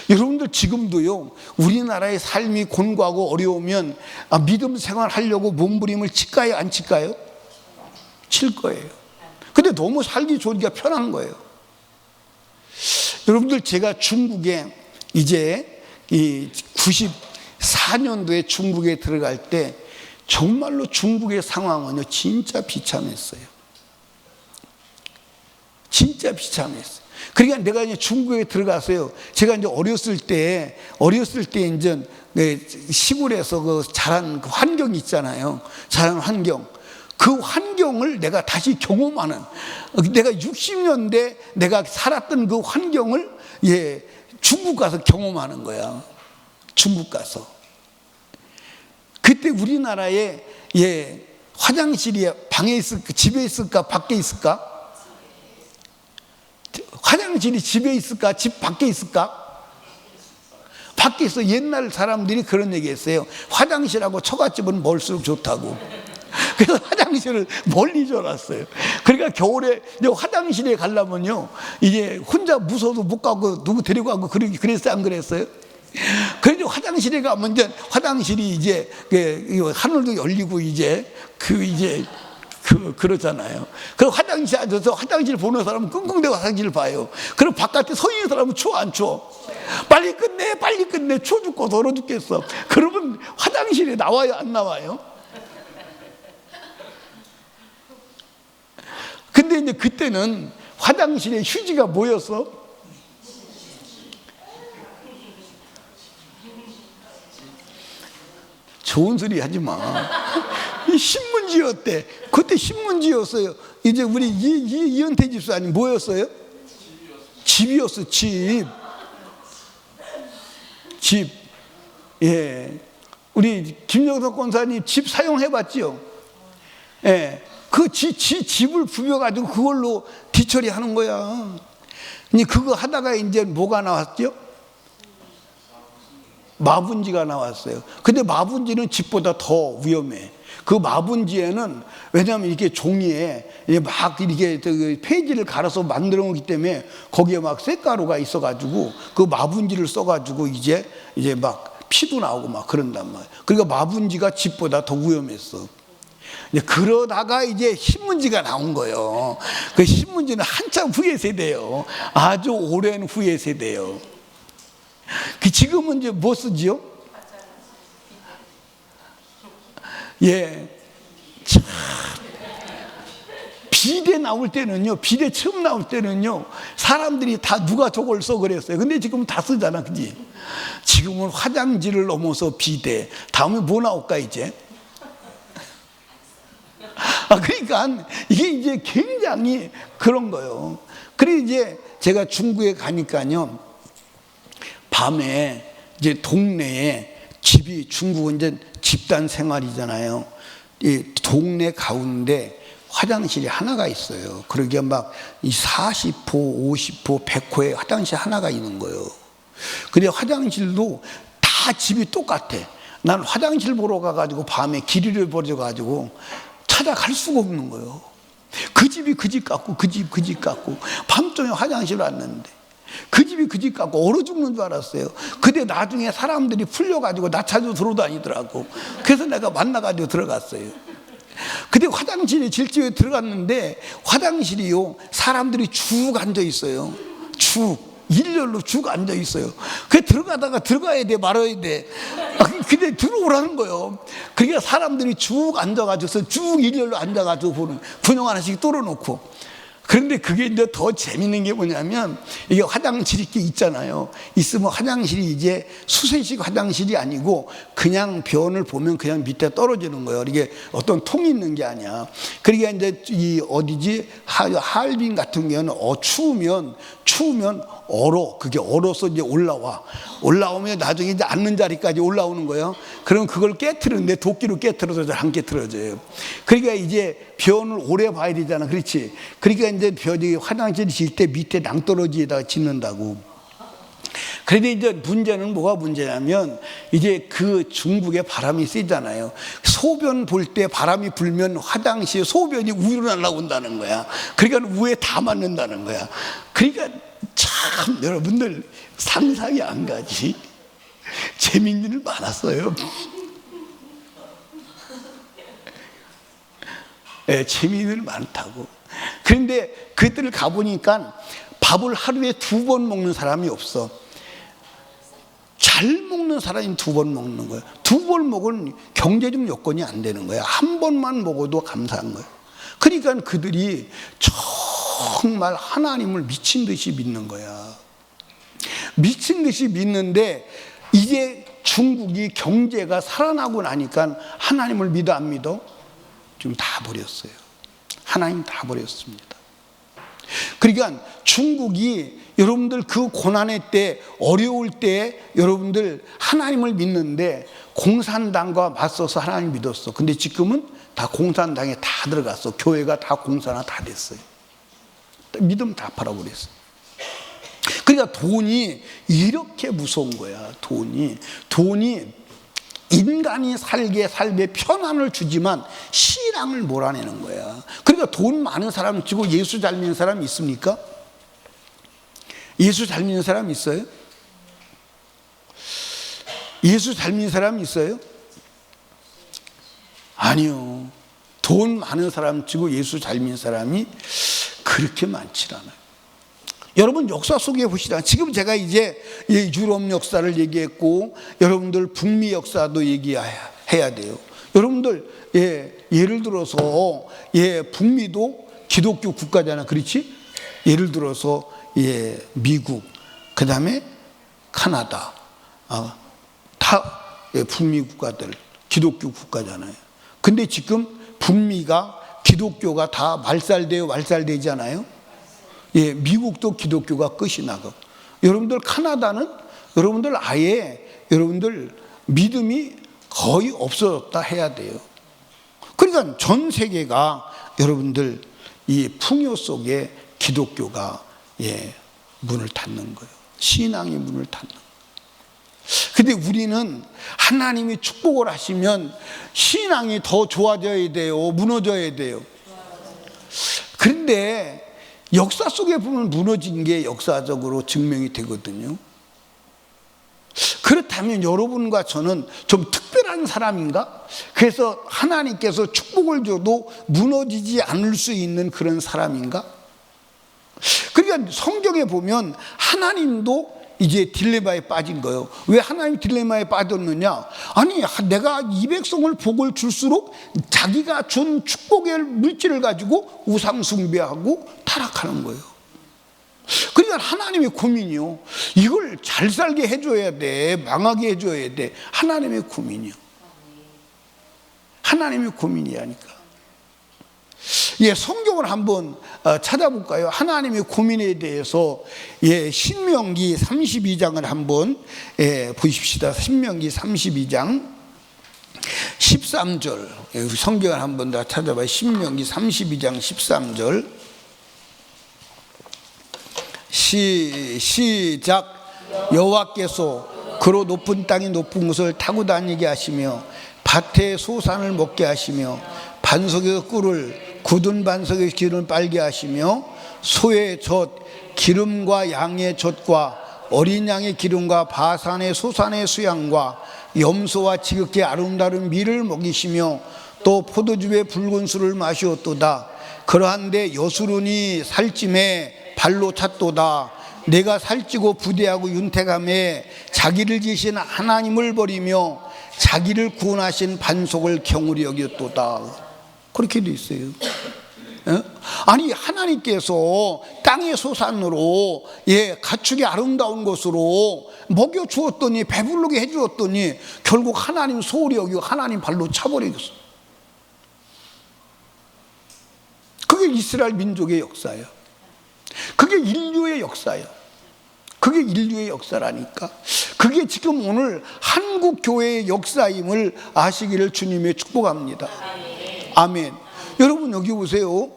여러분들 지금도요, 우리나라의 삶이 곤고하고 어려우면 믿음 생활하려고 몸부림을 칠까요, 안 칠까요? 칠 거예요. 근데 너무 살기 좋으니까 편한 거예요. 여러분들 제가 중국에 이제 이 94년도에 중국에 들어갈 때 정말로 중국의 상황은요 진짜 비참했어요. 진짜 비참했어요. 그러니까 내가 이제 중국에 들어가서요, 제가 이제 어렸을 때 이제 시골에서 그 자란 그 환경이 있잖아요. 자란 환경. 그 환경을 내가 다시 경험하는, 내가 60년대 내가 살았던 그 환경을 중국 가서 경험하는 거야. 중국 가서. 그때 우리나라에 화장실이 방에 있을까, 집에 있을까, 밖에 있을까? 화장실이 집에 있을까, 집 밖에 있을까? 밖에 있어. 옛날 사람들이 그런 얘기 했어요. 화장실하고 처갓집은 멀수록 좋다고. 그래서 화장실을 멀리 줘놨어요. 그러니까 겨울에 화장실에 가려면요, 이제 혼자 무서워도 못 가고 누구 데리고 가고 그랬어요, 안 그랬어요? 그래서 화장실에 가면 이제 화장실이 이제 하늘도 열리고 그러잖아요. 그럼 화장실에 앉아서 화장실 보는 사람은 끙끙대고 화장실을 봐요. 그럼 바깥에 서 있는 사람은 추워, 안 추워? 빨리 끝내, 추워 죽고 더러 죽겠어. 그러면 화장실에 나와요, 안 나와요? 근데 이제 그때는 화장실에 휴지가 뭐였어? 좋은 소리 하지 마. 신문지였대. 그때 신문지였어요. 이제 우리 이현태 집사님 뭐였어요? 집이었어, 집. 우리 김영석 권사님 집 사용해봤죠? 그 집을 부벼가지고 그걸로 뒤처리 하는 거야. 그거 하다가 이제 뭐가 나왔죠? 마분지가 나왔어요. 근데 마분지는 집보다 더 위험해. 그 마분지에는, 왜냐하면 이렇게 종이에 막 이렇게 페이지를 갈아서 만들어 놓기 때문에 거기에 막 쇳가루가 있어가지고 그 마분지를 써가지고 이제 막 피도 나오고 막 그런단 말이야. 그러니까 마분지가 집보다 더 위험했어. 그러다가 이제 신문지가 나온 거예요. 그 신문지는 한참 후의 세대예요. 아주 오랜 후의 세대예요. 지금은 이제 뭐 쓰지요? 참. 비대 나올 때는요, 비대 처음 나올 때는요, 사람들이 다 누가 저걸 써 그랬어요. 근데 지금은 다 쓰잖아, 그지? 지금은 화장지를 넘어서 비대. 다음에 뭐 나올까, 이제? 그러니까 이게 이제 굉장히 그런 거예요. 그래 이제 제가 중국에 가니까요, 밤에 이제 동네에 중국은 이제 집단 생활이잖아요. 이 동네 가운데 화장실이 하나가 있어요. 그러게 막 이 40호, 50호, 100호에 화장실 하나가 있는 거예요. 근데 화장실도 다 집이 똑같아. 난 화장실 보러 가가지고 밤에 길 잃어버려가지고 찾아갈 수가 없는 거예요. 그 집이 그 집 같고 그 집 그 집 같고 밤중에 화장실 왔는데 그 집이 그 집 같고 얼어 죽는 줄 알았어요. 근데 나중에 사람들이 풀려가지고 나 찾아 들어다니더라고. 그래서 내가 만나가지고 들어갔어요. 근데 화장실에 질집에 들어갔는데 화장실이요, 사람들이 쭉 앉아 있어요. 쭉 일렬로 쭉 앉아 있어요. 그 들어가다가 들어가야 돼 말아야 돼. 근데 들어오라는 거예요. 그러니까 사람들이 쭉 앉아가지고서 쭉 일렬로 앉아가지고 보는 군용 하나씩 뚫어놓고. 그런데 그게 이제 더 재밌는 게 뭐냐면, 이게 화장실이 이렇게 있잖아요. 있으면 화장실이 이제 수세식 화장실이 아니고 그냥 변을 보면 그냥 밑에 떨어지는 거예요. 이게 어떤 통이 있는 게 아니야. 그러니까 이제 이 어디지, 하얼빈 같은 경우는 추우면 얼어. 그게 얼어서 이제 올라오면 나중에 이제 앉는 자리까지 올라오는 거예요. 그럼 그걸 깨트리는데 도끼로 깨트려서 안 깨트려져요. 그러니까 이제 변을 오래 봐야 되잖아. 그렇지? 그러니까 이제 변이 화장실 질 때 밑에 낭떠러지에다가 짓는다고. 그런데 이제 문제는 뭐가 문제냐면, 이제 그 중국에 바람이 세잖아요. 소변 볼 때 바람이 불면 화장실 소변이 우유로 날아온다는 거야. 그러니까 우에 다 맞는다는 거야. 그러니까 참 여러분들 상상이 안 가지. 재밌는 일 많았어요. 네, 재미있는 일 많다고. 그런데 그들을 가보니까 밥을 하루에 2번 먹는 사람이 없어. 잘 먹는 사람이 2번 먹는 거야. 2번 먹은 경제적 여건이 안 되는 거야. 한 번만 먹어도 감사한 거야. 그러니까 그들이 정말 하나님을 미친 듯이 믿는 거야. 미친 듯이 믿는데, 이제 중국이 경제가 살아나고 나니까 하나님을 믿어 안 믿어? 지금 다 버렸어요. 하나님 다 버렸습니다. 그러니까 중국이 여러분들 그 고난의 때, 어려울 때 여러분들 하나님을 믿는데 공산당과 맞서서 하나님 믿었어. 근데 지금은 다 공산당에 다 들어갔어. 교회가 다 공산화 다 됐어요. 믿음 다 팔아버렸어요. 그러니까 돈이 이렇게 무서운 거야. 돈이 인간이 삶에 편안을 주지만 신앙을 몰아내는 거야. 그러니까 돈 많은 사람 치고 예수 잘 믿는 사람 있습니까? 예수 잘 믿는 사람 있어요? 예수 잘 믿는 사람 있어요? 아니요. 돈 많은 사람 치고 예수 잘 믿는 사람이 그렇게 많지 않아요. 여러분 역사 속에 보시다. 지금 제가 이제 유럽 역사를 얘기했고, 여러분들 북미 역사도 얘기해야 돼요. 여러분들 예를 들어서 북미도 기독교 국가잖아, 그렇지? 예를 들어서 미국, 그 다음에 카나다, 다 북미 국가들 기독교 국가잖아요. 근데 지금 북미가 기독교가 다 말살되잖아요. 미국도 기독교가 끝이 나고, 여러분들 카나다는 여러분들 아예 여러분들 믿음이 거의 없어졌다 해야 돼요. 그러니까 전 세계가 여러분들 이 풍요 속에 기독교가 문을 닫는 거예요. 신앙이 문을 닫는 거예요. 근데 우리는 하나님이 축복을 하시면 신앙이 더 좋아져야 돼요? 무너져야 돼요? 그런데 역사 속에 보면 무너진 게 역사적으로 증명이 되거든요. 그렇다면 여러분과 저는 좀 특별한 사람인가? 그래서 하나님께서 축복을 줘도 무너지지 않을 수 있는 그런 사람인가? 그러니까 성경에 보면 하나님도 이제 딜레마에 빠진 거예요. 왜 하나님 딜레마에 빠졌느냐? 아니, 내가 이 백성을 복을 줄수록 자기가 준 축복의 물질을 가지고 우상 숭배하고 타락하는 거예요. 그러니까 하나님의 고민이요. 이걸 잘 살게 해줘야 돼, 망하게 해줘야 돼. 하나님의 고민이요. 하나님의 고민이라니까. 성경을 한번 찾아볼까요? 하나님의 고민에 대해서 신명기 32장을 한번 보십시다. 신명기 32장 13절 성경을 한번 더 찾아봐요. 신명기 32장 13절 시작. 여호와께서 그로 높은 땅이 높은 곳을 타고 다니게 하시며 밭에 소산을 먹게 하시며 반석에서 꿀을 굳은 반석에서 기름을 빨게 하시며 소의 젖 기름과 양의 젖과 어린 양의 기름과 바산의 소산의 수양과 염소와 지극히 아름다운 밀을 먹이시며 또 포도주의 붉은 술을 마시었도다. 그러한데 여수론이 살찜에 발로 찼도다. 내가 살찌고 부대하고 윤택함에 자기를 지신 하나님을 버리며 자기를 구원하신 반석을 경홀히 여겼도다. 그렇게 돼 있어요. 아니 하나님께서 땅의 소산으로 가축이 아름다운 것으로 먹여 주었더니 배부르게 해 주었더니 결국 하나님 소홀히 여기고 하나님 발로 차버리겠어. 그게 이스라엘 민족의 역사예요. 그게 인류의 역사예요. 그게 인류의 역사라니까. 그게 지금 오늘 한국 교회의 역사임을 아시기를 주님의 축복합니다. 아멘. 여러분 여기 보세요.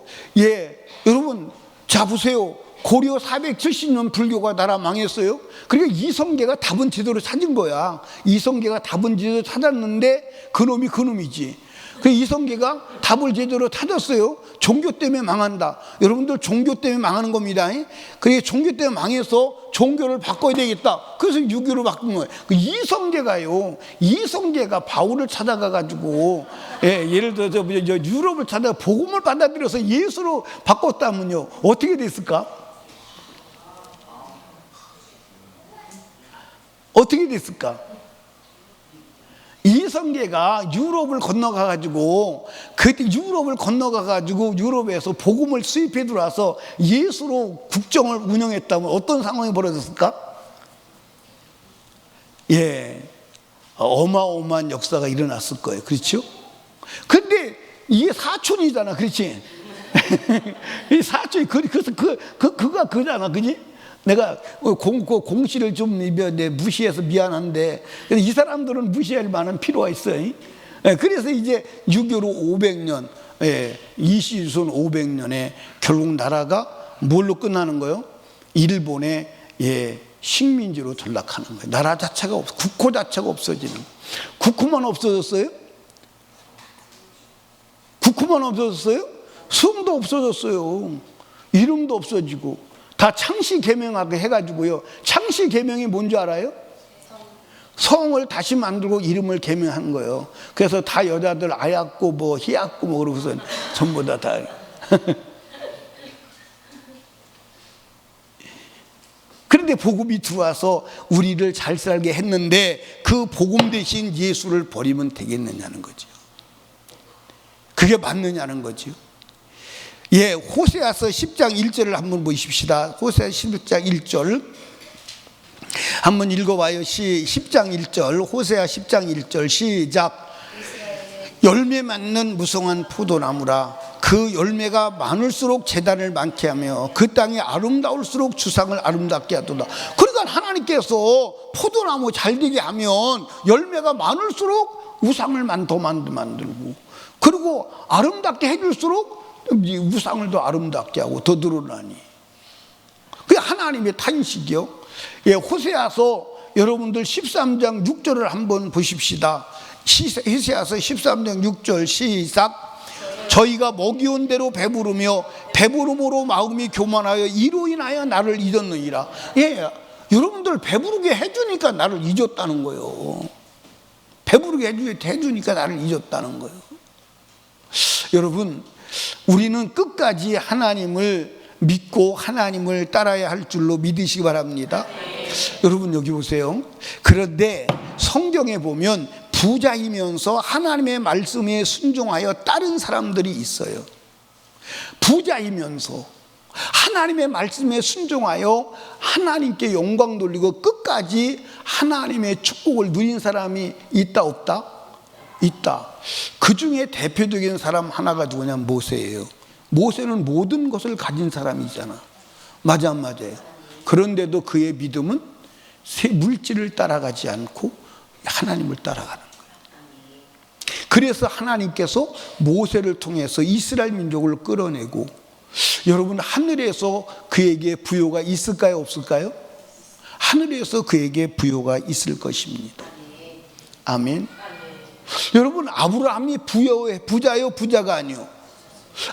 여러분 자 보세요. 고려 470년 불교가 나라 망했어요. 그러니까 이성계가 답은 제대로 찾은 거야. 이성계가 답은 제대로 찾았는데 그놈이 그놈이지. 그 이성계가 답을 제대로 찾았어요. 종교 때문에 망한다. 여러분들 종교 때문에 망하는 겁니다. 그게 종교 때문에 망해서 종교를 바꿔야 되겠다. 그래서 유교로 바꾼 거예요. 그 이성계가 바울을 찾아가가지고 예를 들어서 유럽을 찾아 복음을 받아들여서 예수로 바꿨다면요 어떻게 됐을까? 어떻게 됐을까? 이성계가 유럽을 건너가가지고 그때 유럽을 건너가가지고 유럽에서 복음을 수입해 들어와서 예수로 국정을 운영했다면 어떤 상황이 벌어졌을까? 어마어마한 역사가 일어났을 거예요. 그렇죠? 근데 이게 사촌이잖아. 그렇지? 이 사촌이 그래서 그가 그잖아. 그지? 내가 공시를 좀 무시해서 미안한데 이 사람들은 무시할 만한 필요가 있어요. 그래서 이제 유교로 500년 이시순 500년에 결국 나라가 뭘로 끝나는 거예요? 일본의 식민지로 전락하는 거예요. 나라 자체가 국호 자체가 없어지는 거예요. 국호만 없어졌어요? 국호만 없어졌어요? 성도 없어졌어요. 이름도 없어지고 다 창시 개명하게 해가지고요. 창시 개명이 뭔지 알아요? 성을 다시 만들고 이름을 개명한 거예요. 그래서 다 여자들 아약고 뭐 희약고 뭐 그러고서 전부 다 그런데 복음이 들어와서 우리를 잘 살게 했는데 그 복음 대신 예수를 버리면 되겠느냐는 거죠. 그게 맞느냐는 거죠. 호세아서 10장 1절을 한번 보십시다. 호세아 10장 1절 한번 읽어봐요. 10장 1절 호세아 10장 1절 시작. 열매 맺는 무성한 포도나무라. 그 열매가 많을수록 제단을 많게 하며 그 땅이 아름다울수록 주상을 아름답게 하도다. 그러니까 하나님께서 포도나무 잘 되게 하면 열매가 많을수록 우상을 더 만들고 그리고 아름답게 해줄수록 우상을 더 아름답게 하고 더 늘어나니 그게 하나님의 탄식이요. 호세아서 여러분들 13장 6절을 한번 보십시다. 호세아서 13장 6절 시작. 저희가 먹이온 대로 배부르며 배부름으로 마음이 교만하여 이로 인하여 나를 잊었느니라. 여러분들 배부르게 해주니까 나를 잊었다는 거예요. 배부르게 해주니까 나를 잊었다는 거예요. 여러분 우리는 끝까지 하나님을 믿고 하나님을 따라야 할 줄로 믿으시기 바랍니다. 여러분 여기 보세요. 그런데 성경에 보면 부자이면서 하나님의 말씀에 순종하여 따른 사람들이 있어요. 부자이면서 하나님의 말씀에 순종하여 하나님께 영광 돌리고 끝까지 하나님의 축복을 누린 사람이 있다 없다? 있다. 그 중에 대표적인 사람 하나가 누구냐? 모세예요. 모세는 모든 것을 가진 사람이잖아. 맞아 안 맞아요? 그런데도 그의 믿음은 물질을 따라가지 않고 하나님을 따라가는 거예요. 그래서 하나님께서 모세를 통해서 이스라엘 민족을 끌어내고, 여러분 하늘에서 그에게 부요가 있을까요, 없을까요? 하늘에서 그에게 부요가 있을 것입니다. 아멘. 여러분 아브라함이 부자요, 부자가 아니요?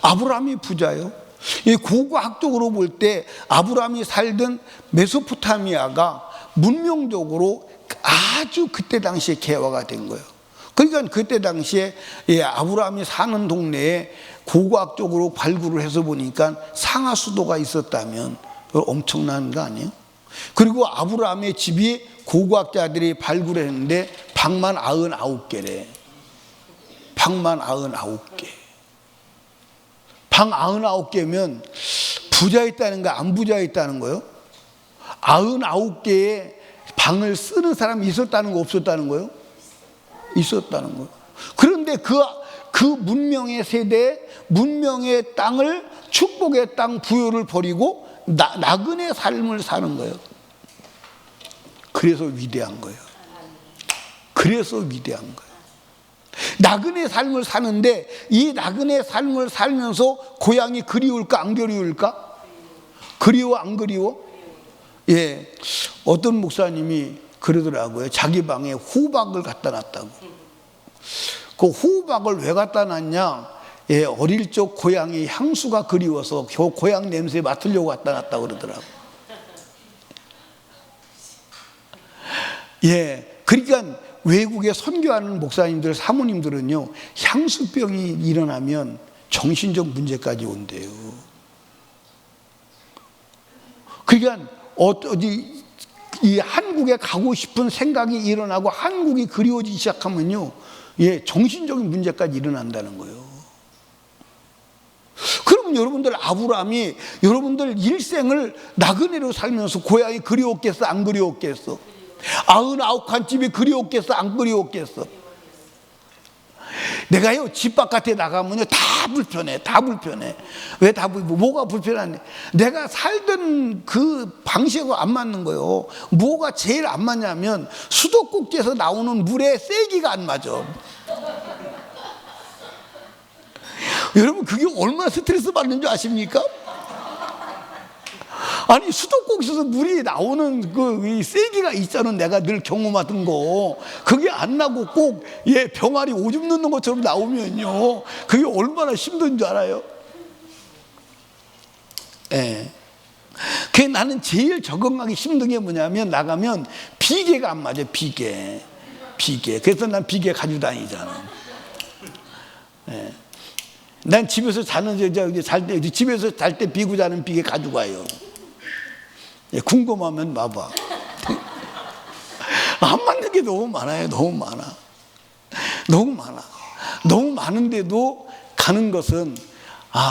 아브라함이 부자요. 고고학적으로 볼 때 아브라함이 살던 메소포타미아가 문명적으로 아주 그때 당시에 개화가 된 거예요. 그러니까 그때 당시에 아브라함이 사는 동네에 고고학적으로 발굴을 해서 보니까 상하 수도가 있었다면 엄청난 거 아니에요? 그리고 아브라함의 집이 고고학자들이 발굴했는데 방만 99개래. 방만 99개. 방 99개면 부자 있다는 거, 안 부자 있다는 거요? 99개의 방을 쓰는 사람이 있었다는 거, 없었다는 거요? 있었다는 거요. 그런데 그 문명의 세대에 문명의 땅을, 축복의 땅, 부요를 버리고 나그네 삶을 사는 거예요. 그래서 위대한 거예요. 그래서 위대한 거예요. 나그네 삶을 사는데 이 나그네 삶을 살면서 고향이 그리울까, 안 그리울까? 그리워, 안 그리워? 예, 어떤 목사님이 그러더라고요. 자기 방에 호박을 갖다 놨다고. 그 호박을 왜 갖다 놨냐? 예, 어릴 적 고향의 향수가 그리워서 고향 냄새 맡으려고 갖다 놨다고 그러더라고요. 예, 그러니까 외국에 선교하는 목사님들, 사모님들은요, 향수병이 일어나면 정신적 문제까지 온대요. 그러니까 이 한국에 가고 싶은 생각이 일어나고 한국이 그리워지기 시작하면요, 예, 정신적인 문제까지 일어난다는 거예요. 그럼 여러분들 아브라함이 여러분들 일생을 나그네로 살면서 고향이 그리웠겠어, 안 그리웠겠어? 99칸 집이 그리웠겠어, 안 그리웠겠어? 내가요, 집 바깥에 나가면요, 다 불편해, 다 불편해. 왜 다 뭐가 불편한데? 내가 살던 그 방식하고 안 맞는 거예요. 뭐가 제일 안 맞냐면 수도꼭지에서 나오는 물의 세기가 안 맞아. 여러분 그게 얼마나 스트레스 받는 줄 아십니까? 아니 수도꼭지에서 물이 나오는 그 세기가 있잖아. 내가 늘 경험하던 거 그게 안 나고 꼭 병아리 오줌 넣는 것처럼 나오면요, 그게 얼마나 힘든 줄 알아요? 예. 그 나는 제일 적응하기 힘든 게 뭐냐면 나가면 비계가 안 맞아. 비계. 그래서 난 비계 가지고 다니잖아. 예. 난 집에서 집에서 잘 때 비고 자는 비계 가지고 가요. 예, 궁금하면 봐봐. 안 맞는 게 너무 많아요. 너무 많은데도 가는 것은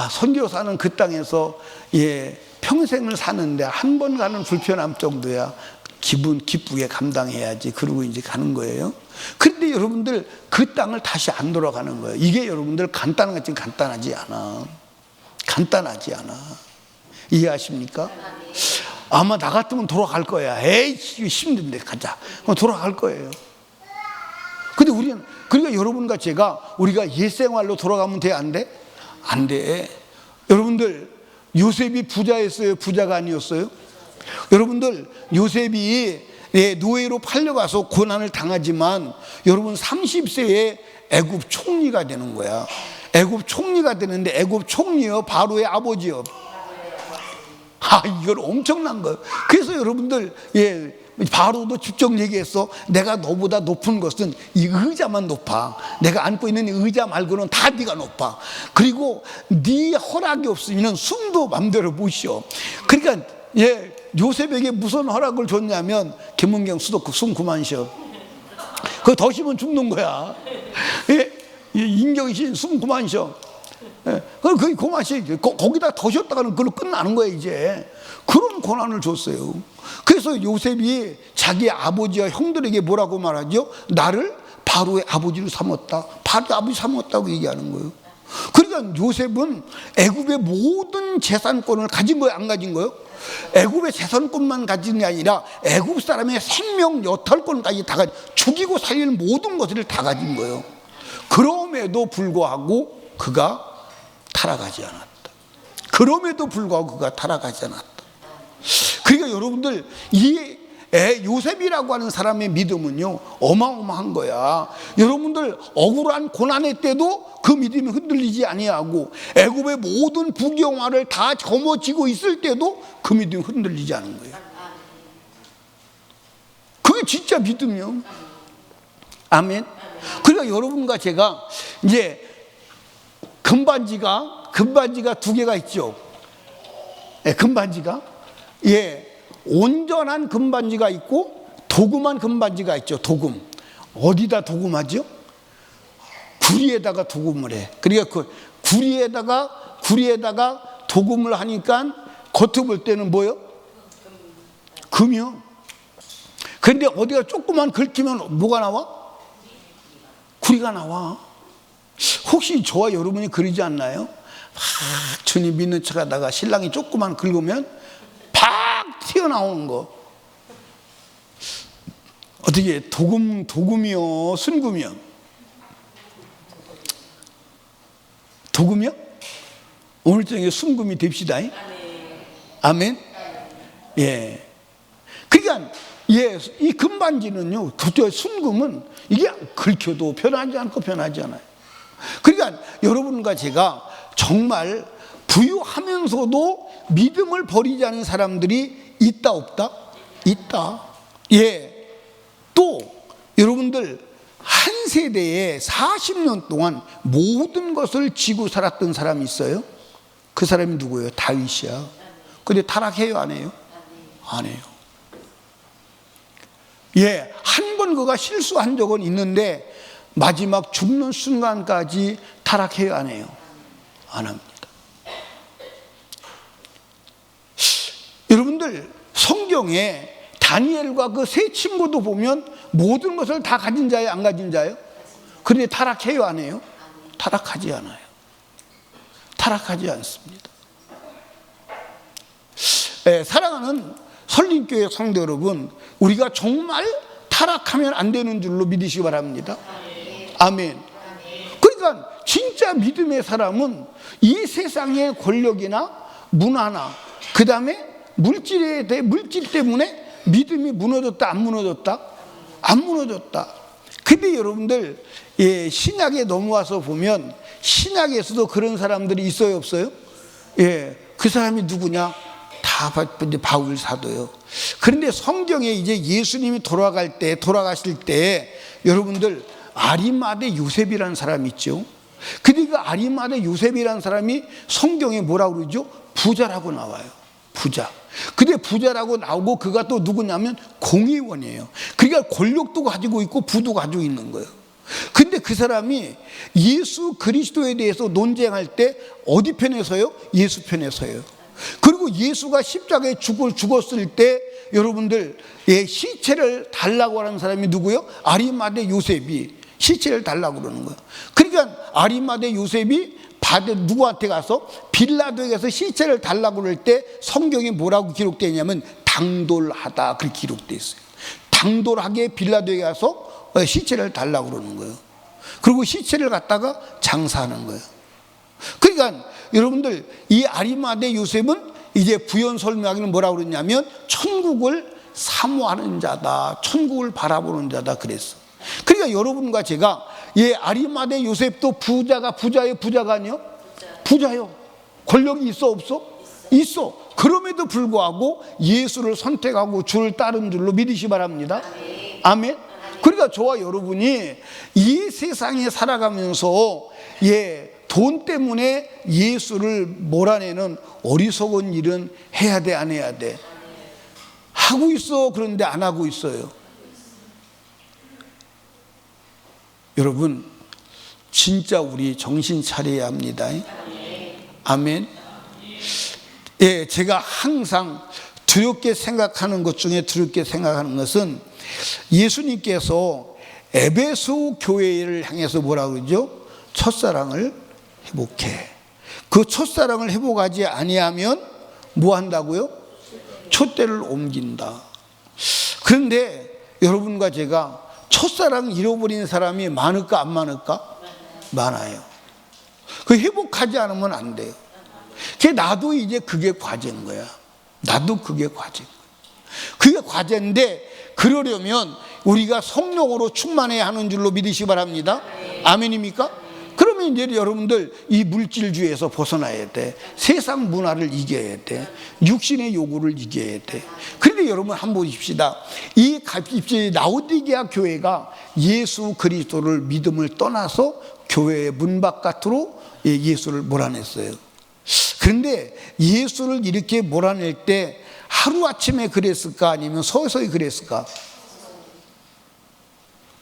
선교사는 그 땅에서 평생을 사는데 한 번 가는 불편함 정도야 기쁘게 감당해야지. 그러고 이제 가는 거예요. 그런데 여러분들 그 땅을 다시 안 돌아가는 거예요. 이게 여러분들 간단하지 않아. 이해하십니까? 아마 나 같으면 돌아갈 거야. 에이 힘든데 가자. 돌아갈 거예요. 근데 그러니까 여러분과 제가 우리가 옛생활로 돌아가면 돼, 안 돼? 안 돼. 여러분들 요셉이 부자였어요, 부자가 아니었어요? 여러분들 요셉이 노예로 팔려가서 고난을 당하지만 여러분 30세에 애굽 총리가 되는 거야. 애굽 총리가 되는데 애굽 총리요, 바로의 아버지요. 이건 엄청난 거예요. 그래서 여러분들 바로도 직접 얘기했어. 내가 너보다 높은 것은 이 의자만 높아. 내가 안고 있는 의자 말고는 다 네가 높아. 그리고 네 허락이 없으면 숨도 맘대로 못 쉬어. 그러니까 요셉에게 무슨 허락을 줬냐면 김문경 수도국 숨 그만 쉬어. 그거 더 쉬면 죽는 거야. 인경신 숨 그만 쉬어. 그게 그만 쉬어. 거기다 더 쉬었다가는 그걸로 끝나는 거야 이제. 그런 권한을 줬어요. 그래서 요셉이 자기 아버지와 형들에게 뭐라고 말하죠? 나를 바로의 아버지로 삼았다. 바로의 아버지 삼았다고 얘기하는 거예요. 그러니까 요셉은 애굽의 모든 재산권을 가진 거예요, 안 가진 거예요? 애굽의 재산권만 가진 게 아니라 애굽 사람의 생명 여탈권까지 다 가진, 죽이고 살리는 모든 것을 다 가진 거예요. 그럼에도 불구하고 그가 타락하지 않았다. 그럼에도 불구하고 그가 타락하지 않았다. 그러니까 여러분들, 이 요셉이라고 하는 사람의 믿음은요, 어마어마한 거야. 여러분들 억울한 고난의 때도 그 믿음이 흔들리지 아니하고, 애굽의 모든 부경화를 다 거머쥐고 있을 때도 그 믿음이 흔들리지 않은 거예요. 그게 진짜 믿음이요. 아멘. 그러니까 여러분과 제가 이제 금반지가 두 개가 있죠. 금반지가, 온전한 금반지가 있고 도금한 금반지가 있죠. 도금. 어디다 도금하죠? 구리에다가 도금을 해. 그러니까 그 구리에다가 도금을 하니까 겉으로 볼 때는 뭐요? 금이요. 그런데 어디가 조금만 긁히면 뭐가 나와? 구리가 나와. 혹시 저와 여러분이 그러지 않나요? 막 주님 믿는 척 하다가 신랑이 조금만 긁으면 팍 튀어나오는 거. 어떻게 도금이요? 순금이요? 도금이요? 오늘 저녁에 순금이 됩시다. 아멘. 예. 그러니까 이 금반지는요, 그때 순금은 이게 긁혀도 변하지 않고 변하지 않아요. 그러니까 여러분과 제가 정말 부유하면서도 믿음을 버리지 않은 사람들이 있다 없다? 있다. 또 여러분들, 한 세대에 40년 동안 모든 것을 지고 살았던 사람이 있어요. 그 사람이 누구예요? 다윗이야. 근데 타락해요, 안 해요? 안 해요. 한 번 그가 실수한 적은 있는데 마지막 죽는 순간까지 타락해요, 안 해요? 안 합니다. 여러분들, 성경에 다니엘과 그 세 친구도 보면 모든 것을 다 가진 자예요, 안 가진 자예요? 그런데 타락해요, 안 해요? 타락하지 않아요. 타락하지 않습니다. 사랑하는 설림교회 성도 여러분, 우리가 정말 타락하면 안 되는 줄로 믿으시기 바랍니다. 아멘. 그러니까 진짜 믿음의 사람은 이 세상의 권력이나 문화나 그 다음에 물질 때문에 믿음이 무너졌다, 안 무너졌다? 안 무너졌다. 근데 여러분들, 신약에 넘어와서 보면 신약에서도 그런 사람들이 있어요, 없어요? 그 사람이 누구냐? 다 바울 사도요. 그런데 성경에 이제 예수님이 돌아가실 때 여러분들, 아리마대 요셉이라는 사람이 있죠. 근데 그 아리마대 요셉이라는 사람이 성경에 뭐라고 그러죠? 부자라고 나와요. 부자. 근데 부자라고 나오고 그가 또 누구냐면 공의원이에요. 그러니까 권력도 가지고 있고 부도 가지고 있는 거예요. 근데 그 사람이 예수 그리스도에 대해서 논쟁할 때 어디 편에 서요? 예수 편에 서요. 그리고 예수가 십자가에 죽었을 때 여러분들, 시체를 달라고 하는 사람이 누구요? 아리마대 요셉이 시체를 달라고 그러는 거예요. 그러니까 아리마대 요셉이 누구한테 가서 빌라도에 가서 시체를 달라고 그럴 때 성경에 뭐라고 기록되어 있냐면 당돌하다, 그렇게 기록되어 있어요. 당돌하게 빌라도에 가서 시체를 달라고 그러는 거예요. 그리고 시체를 갖다가 장사하는 거예요. 그러니까 여러분들, 이 아리마대 요셉은 이제 부연 설명하기는 뭐라고 그러냐면 천국을 사모하는 자다, 천국을 바라보는 자다 그랬어. 그러니까 여러분과 제가 아리마대 요셉도 부자예요, 부자가 아니요? 부자요. 권력이 있어, 없어? 있어. 그럼에도 불구하고 예수를 선택하고 주를 따른 줄로 믿으시 바랍니다. 아멘. 그러니까 저와 여러분이 이 세상에 살아가면서 돈 때문에 예수를 몰아내는 어리석은 일은 해야 돼, 안 해야 돼? 하고 있어. 그런데 안 하고 있어요. 여러분, 진짜 우리 정신 차려야 합니다. 아멘. 제가 항상 두렵게 생각하는 것 중에 두렵게 생각하는 것은 예수님께서 에베소 교회를 향해서 뭐라고 그러죠? 첫사랑을 회복해. 그 첫사랑을 회복하지 아니하면 뭐 한다고요? 촛대를 옮긴다. 그런데 여러분과 제가 첫사랑 잃어버린 사람이 많을까 안 많을까? 많아요. 그 회복하지 않으면 안 돼요. 나도 이제 그게 과제인 거야. 나도 그게 과제. 그게 과제인데 그러려면 우리가 성령으로 충만해야 하는 줄로 믿으시기 바랍니다. 아멘입니까? 그러면 이제 여러분들 이 물질주의에서 벗어나야 돼. 세상 문화를 이겨야 돼. 육신의 요구를 이겨야 돼. 그런데 여러분 한번 보십시다. 이 라오디게아 교회가 예수 그리스도를 믿음을 떠나서 교회의 문 바깥으로 예수를 몰아냈어요. 그런데 예수를 이렇게 몰아낼 때 하루아침에 그랬을까 아니면 서서히 그랬을까?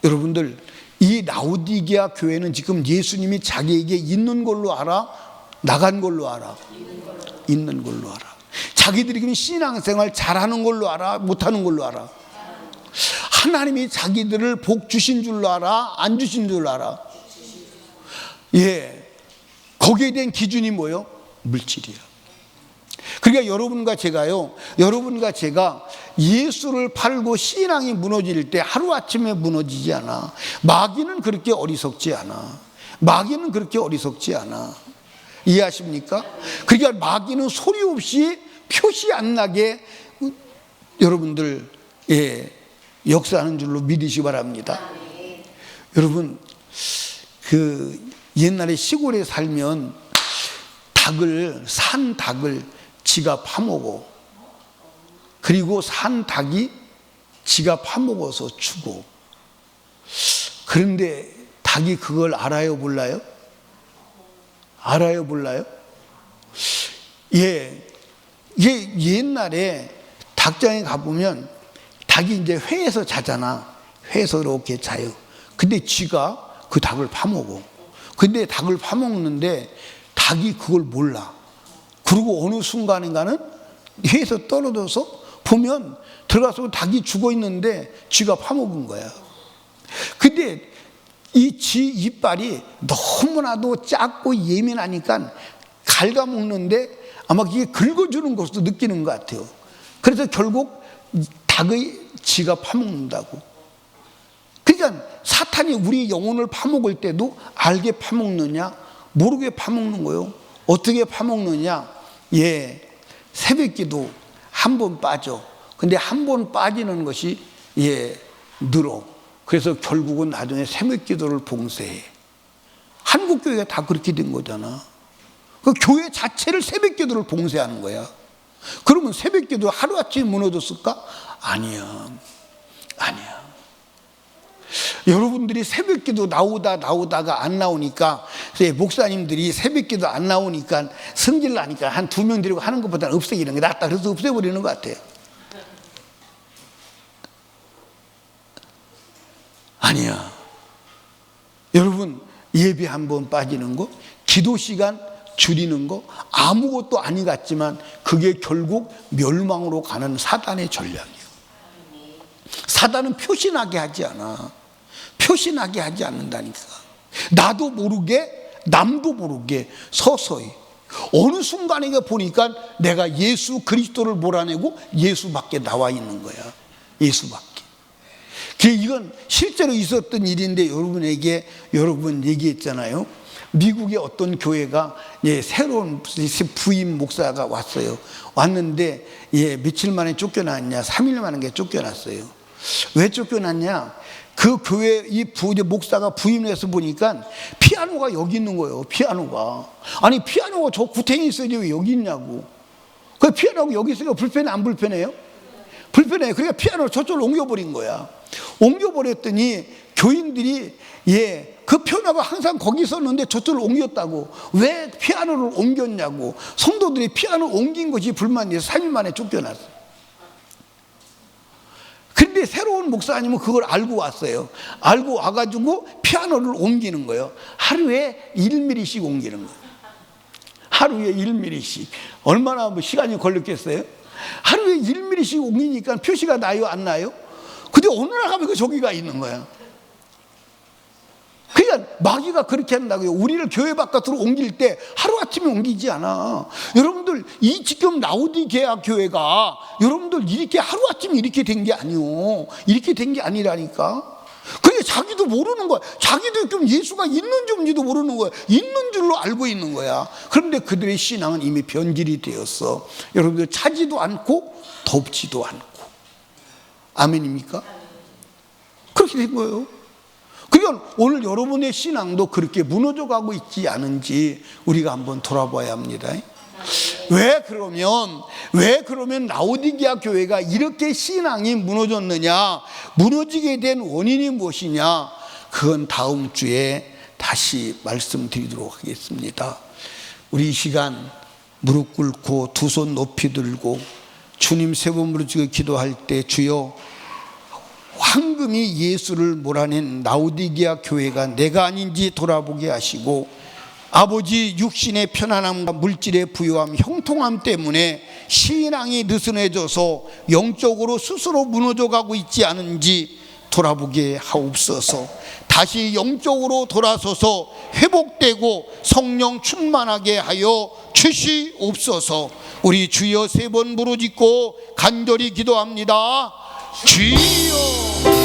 여러분들 이 라오디게아 교회는 지금 예수님이 자기에게 있는 걸로 알아? 나간 걸로 알아? 있는 걸로 알아. 자기들이 그럼 신앙생활 잘하는 걸로 알아? 못하는 걸로 알아? 하나님이 자기들을 복 주신 줄로 알아? 안 주신 줄로 알아? 예, 거기에 대한 기준이 뭐예요? 물질이야. 그러니까 여러분과 제가 예수를 팔고 신앙이 무너질 때 하루아침에 무너지지 않아. 마귀는 그렇게 어리석지 않아. 마귀는 그렇게 어리석지 않아. 이해하십니까? 그러니까 마귀는 소리 없이 표시 안 나게 여러분들 역사하는 줄로 믿으시기 바랍니다. 여러분 그 옛날에 시골에 살면 산 닭을 지가 파먹어. 그리고 산 닭이 지가 파먹어서 주고. 그런데 닭이 그걸 알아요, 몰라요? 알아요, 몰라요? 예, 이게 옛날에 닭장에 가보면 닭이 이제 회에서 자잖아. 회에서 이렇게 자요. 근데 쥐가 그 닭을 파먹어. 근데 닭을 파먹는데 닭이 그걸 몰라. 그리고 어느 순간인가는 회에서 떨어져서 보면 들어가서 닭이 죽어 있는데 쥐가 파먹은 거야. 근데 이 쥐 이빨이 너무나도 작고 예민하니까 갉아먹는데 아마 그게 긁어주는 것도 느끼는 것 같아요. 그래서 결국 닭의 쥐가 파먹는다고. 그러니까 사탄이 우리 영혼을 파먹을 때도 알게 파먹느냐 모르게 파먹는 거예요. 어떻게 파먹느냐? 예, 새벽기도 한 번 빠져. 근데 한 번 빠지는 것이 늘어. 그래서 결국은 나중에 새벽기도를 봉쇄해. 한국 교회가 다 그렇게 된 거잖아. 그 교회 자체를 새벽기도를 봉쇄하는 거야. 그러면 새벽기도 하루아침에 무너졌을까? 아니야. 여러분들이 새벽기도 나오다가 안 나오니까 목사님들이 새벽기도 안 나오니까 성질 나니까 한 2명 데리고 하는 것보다는 없애기는 게 낫다. 그래서 없애버리는 것 같아요. 아니야. 여러분 예배 한 번 빠지는 거, 기도 시간 줄이는 거 아무것도 아니 같지만 그게 결국 멸망으로 가는 사단의 전략이에요. 사단은 표시나게 하지 않아. 표시나게 하지 않는다니까. 나도 모르게 남도 모르게 서서히 어느 순간에 보니까 내가 예수 그리스도를 몰아내고 예수 밖에 나와 있는 거야. 예수 밖에. 이건 실제로 있었던 일인데 여러분 얘기했잖아요. 미국의 어떤 교회가 새로운 부임 목사가 왔어요. 왔는데 며칠 만에 쫓겨났냐? 3일 만에 쫓겨났어요. 왜 쫓겨났냐? 그 교회 목사가 부임해서 보니까 피아노가 여기 있는 거예요. 피아노가. 아니 피아노가 저 구탱이 있어야지 왜 여기 있냐고. 그 피아노가 여기 있으니까 불편해 안 불편해요? 불편해요. 그러니까 피아노를 저쪽으로 옮겨버린 거야. 옮겨버렸더니 교인들이 그 피아노가 항상 거기 있었는데 저쪽으로 옮겼다고. 왜 피아노를 옮겼냐고. 성도들이 피아노를 옮긴 것이 불만이어서 3일 만에 쫓겨났어요. 근데 새로운 목사님은 그걸 알고 왔어요. 알고 와가지고 피아노를 옮기는 거예요. 하루에 1mm씩 옮기는 거예요. 하루에 1mm씩. 얼마나 시간이 걸렸겠어요? 하루에 1mm씩 옮기니까 표시가 나요, 안 나요? 근데 어느 날 가면 그 저기가 있는 거야. 그러니까 마귀가 그렇게 한다고요. 우리를 교회 바깥으로 옮길 때 하루아침에 옮기지 않아. 여러분들 이 지금 라오디게아 교회가 여러분들 이렇게 하루아침에 이렇게 된 게 아니요. 이렇게 된 게 아니라니까. 그게 자기도 모르는 거야. 자기도 좀 예수가 있는지 없는지도 모르는 거야. 있는 줄로 알고 있는 거야. 그런데 그들의 신앙은 이미 변질이 되었어. 여러분들 차지도 않고 덥지도 않고. 아멘입니까? 그렇게 된 거예요. 그러니까 오늘 여러분의 신앙도 그렇게 무너져 가고 있지 않은지 우리가 한번 돌아봐야 합니다. 왜 그러면 라오디게아 교회가 이렇게 신앙이 무너졌느냐, 무너지게 된 원인이 무엇이냐, 그건 다음 주에 다시 말씀드리도록 하겠습니다. 우리 이 시간 무릎 꿇고 두 손 높이 들고 주님 세 번 부르짖고 기도할 때, 주여, 황금이 예수를 몰아낸 라오디게아 교회가 내가 아닌지 돌아보게 하시고, 아버지, 육신의 편안함과 물질의 부유함, 형통함 때문에 신앙이 느슨해져서 영적으로 스스로 무너져가고 있지 않은지 돌아보게 하옵소서. 다시 영적으로 돌아서서 회복되고 성령 충만하게 하여 주시옵소서. 우리 주여 세 번 부르짖고 간절히 기도합니다. 주여.